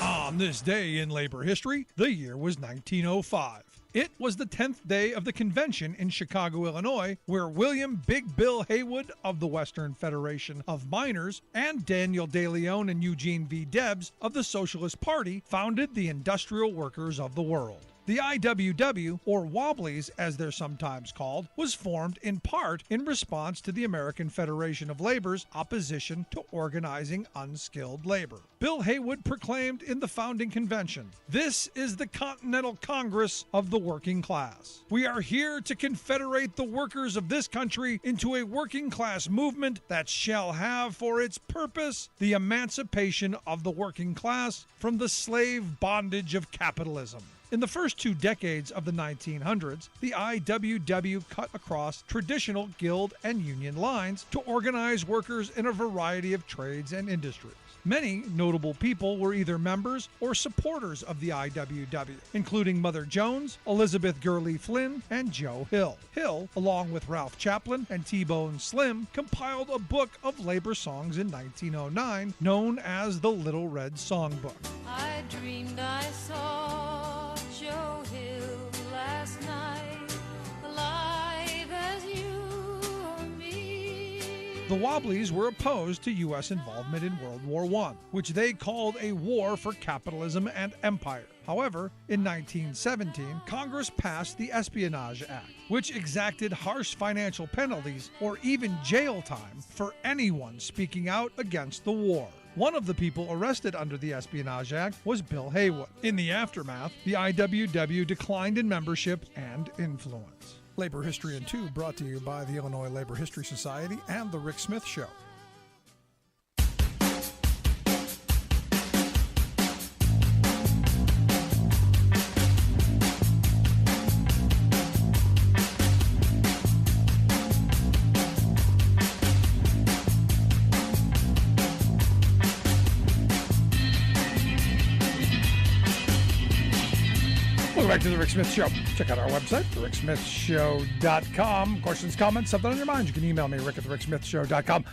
On this day in labor history, the year was 1905. It was the 10th day of the convention in Chicago, Illinois, where William Big Bill Haywood of the Western Federation of Miners and Daniel De Leon and Eugene V. Debs of the Socialist Party founded the Industrial Workers of the World. The IWW, or Wobblies as they're sometimes called, was formed in part in response to the American Federation of Labor's opposition to organizing unskilled labor. Bill Haywood proclaimed in the founding convention, "This is the Continental Congress of the working class. We are here to confederate the workers of this country into a working class movement that shall have for its purpose the emancipation of the working class from the slave bondage of capitalism." In the first 2 decades of the 1900s, the IWW cut across traditional guild and union lines to organize workers in a variety of trades and industries. Many notable people were either members or supporters of the IWW, including Mother Jones, Elizabeth Gurley Flynn, and Joe Hill. Hill, along with Ralph Chaplin and T-Bone Slim, compiled a book of labor songs in 1909 known as the Little Red Songbook. I dreamed I saw Joe Hill last night, alive as you or me. The Wobblies were opposed to U.S. involvement in World War I, which they called a war for capitalism and empire. However, in 1917, Congress passed the Espionage Act, which exacted harsh financial penalties or even jail time for anyone speaking out against the war. One of the people arrested under the Espionage Act was Bill Haywood. In the aftermath, the IWW declined in membership and influence. Labor History in 2 brought to you by the Illinois Labor History Society and The Rick Smith Show. Back to the Rick Smith Show. Check out our website, thericksmithshow.com. Questions, comments, something on your mind, you can email me, rick@thericksmithshow.com.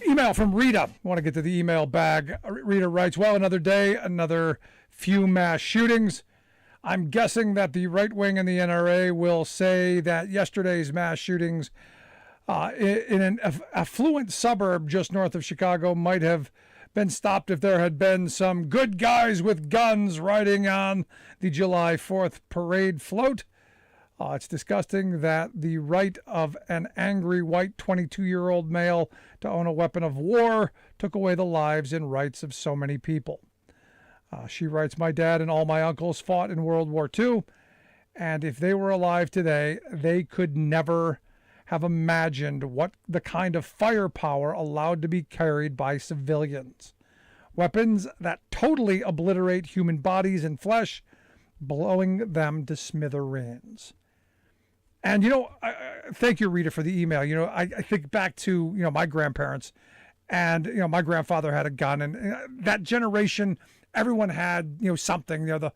Email from Rita. I want to get to the email bag. Rita writes, well, another day, another few mass shootings. I'm guessing that the right wing and the NRA will say that yesterday's mass shootings in an affluent suburb just north of Chicago might have been stopped if there had been some good guys with guns riding on the July 4th parade float. It's disgusting that the right of an angry white 22-year-old male to own a weapon of war took away the lives and rights of so many people. She writes, my dad and all my uncles fought in World War II, and if they were alive today, they could never have imagined what the kind of firepower allowed to be carried by civilians. Weapons that totally obliterate human bodies and flesh, blowing them to smithereens. And, I thank you, Rita, for the email. I think back to, my grandparents, and, my grandfather had a gun, and that generation, everyone had, something, the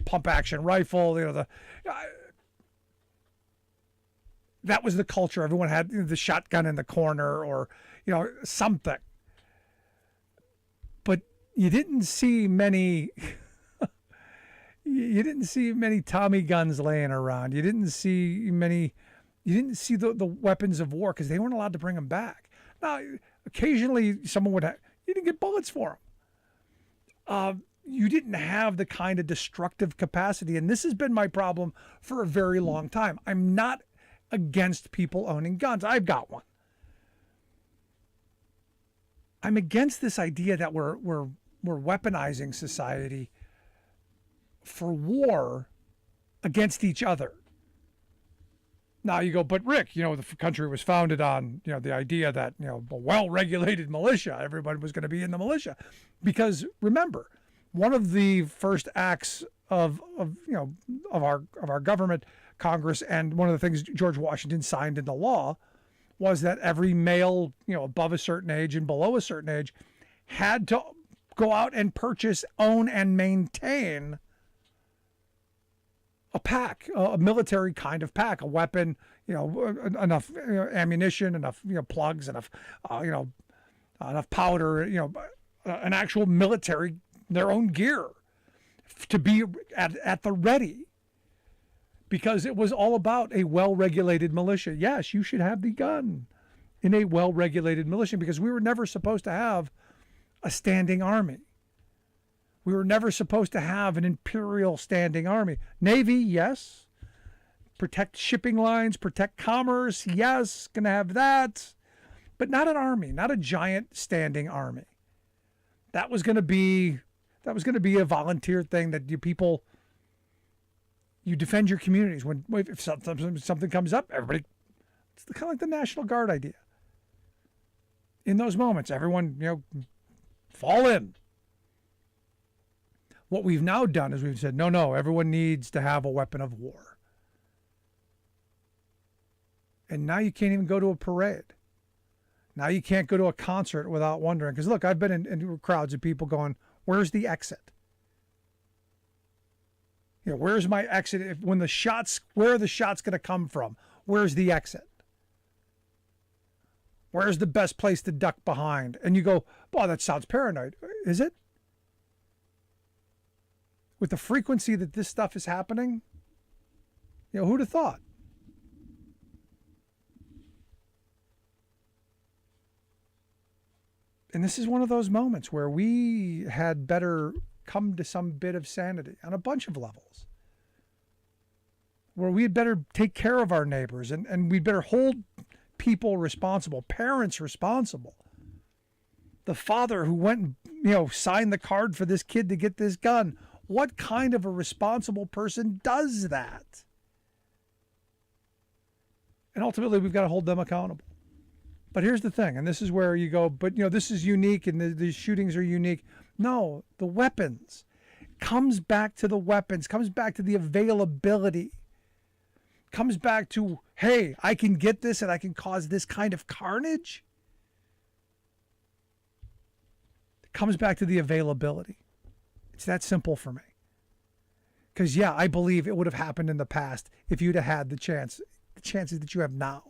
pump action rifle, that was the culture. Everyone had the shotgun in the corner, or, something. But you didn't see many Tommy guns laying around. You didn't see the weapons of war, because they weren't allowed to bring them back. Now, occasionally someone would you didn't get bullets for them. You didn't have the kind of destructive capacity. And this has been my problem for a very long time. I'm not against people owning guns. I've got one. I'm against this idea that we're weaponizing society for war against each other. Now you go, but Rick, the country was founded on, the idea that, a well-regulated militia, everybody was going to be in the militia. Because remember, one of the first acts of our government, Congress, and one of the things George Washington signed into law was that every male, above a certain age and below a certain age had to go out and purchase, own, and maintain a pack, a military kind of pack, a weapon, enough ammunition, enough plugs, enough enough powder, an actual military, their own gear, to be at the ready, because it was all about a well-regulated militia. Yes, you should have the gun in a well-regulated militia, because we were never supposed to have a standing army. We were never supposed to have an imperial standing army. Navy, yes. Protect shipping lines, protect commerce, yes, gonna have that. But not an army, not a giant standing army. That was gonna be a volunteer thing that you defend your communities. If something comes up, everybody, it's kind of like the National Guard idea. In those moments, everyone, fall in. What we've now done is we've said, no, everyone needs to have a weapon of war. And now you can't even go to a parade. Now you can't go to a concert without wondering. Because look, I've been in crowds of people going, where's the exit? Where's my exit? Where are the shots going to come from? Where's the exit? Where's the best place to duck behind? And you go, boy, that sounds paranoid. Is it? With the frequency that this stuff is happening, who'd have thought? And this is one of those moments where we had better come to some bit of sanity on a bunch of levels, where we had better take care of our neighbors, and we'd better hold people responsible, parents responsible. The father who went and, signed the card for this kid to get this gun. What kind of a responsible person does that? And ultimately, we've got to hold them accountable. But here's the thing, and this is where you go, but this is unique, and these shootings are unique. No, the weapons. Comes back to the weapons, comes back to the availability. Comes back to, hey, I can get this and I can cause this kind of carnage. It comes back to the availability. It's that simple for me. Because, yeah, I believe it would have happened in the past if you'd have had the chances that you have now.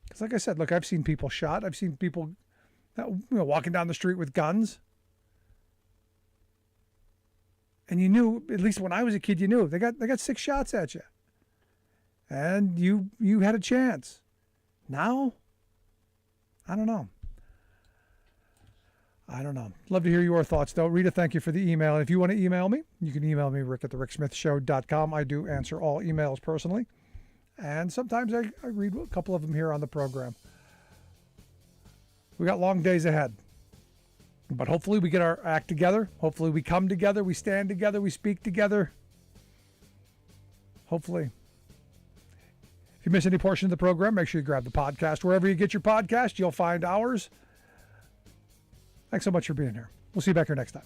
Because, like I said, look, I've seen people shot. I've seen people walking down the street with guns. And you knew, at least when I was a kid, you knew they got 6 shots at you. And you had a chance. Now, I don't know. Love to hear your thoughts, though. Rita, thank you for the email. And if you want to email me, you can email me, rick@thericksmithshow.com. I do answer all emails personally. And sometimes I read a couple of them here on the program. We got long days ahead. But hopefully we get our act together. Hopefully we come together. We stand together. We speak together. Hopefully. If you miss any portion of the program, make sure you grab the podcast. Wherever you get your podcast, you'll find ours. Thanks so much for being here. We'll see you back here next time.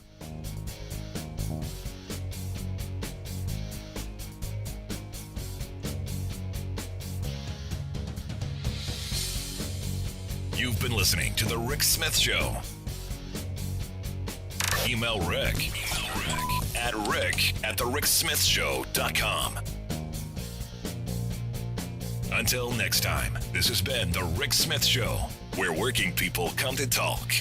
You've been listening to The Rick Smith Show. Email Rick at rick@thericksmithshow.com. Until next time, this has been The Rick Smith Show, where working people come to talk.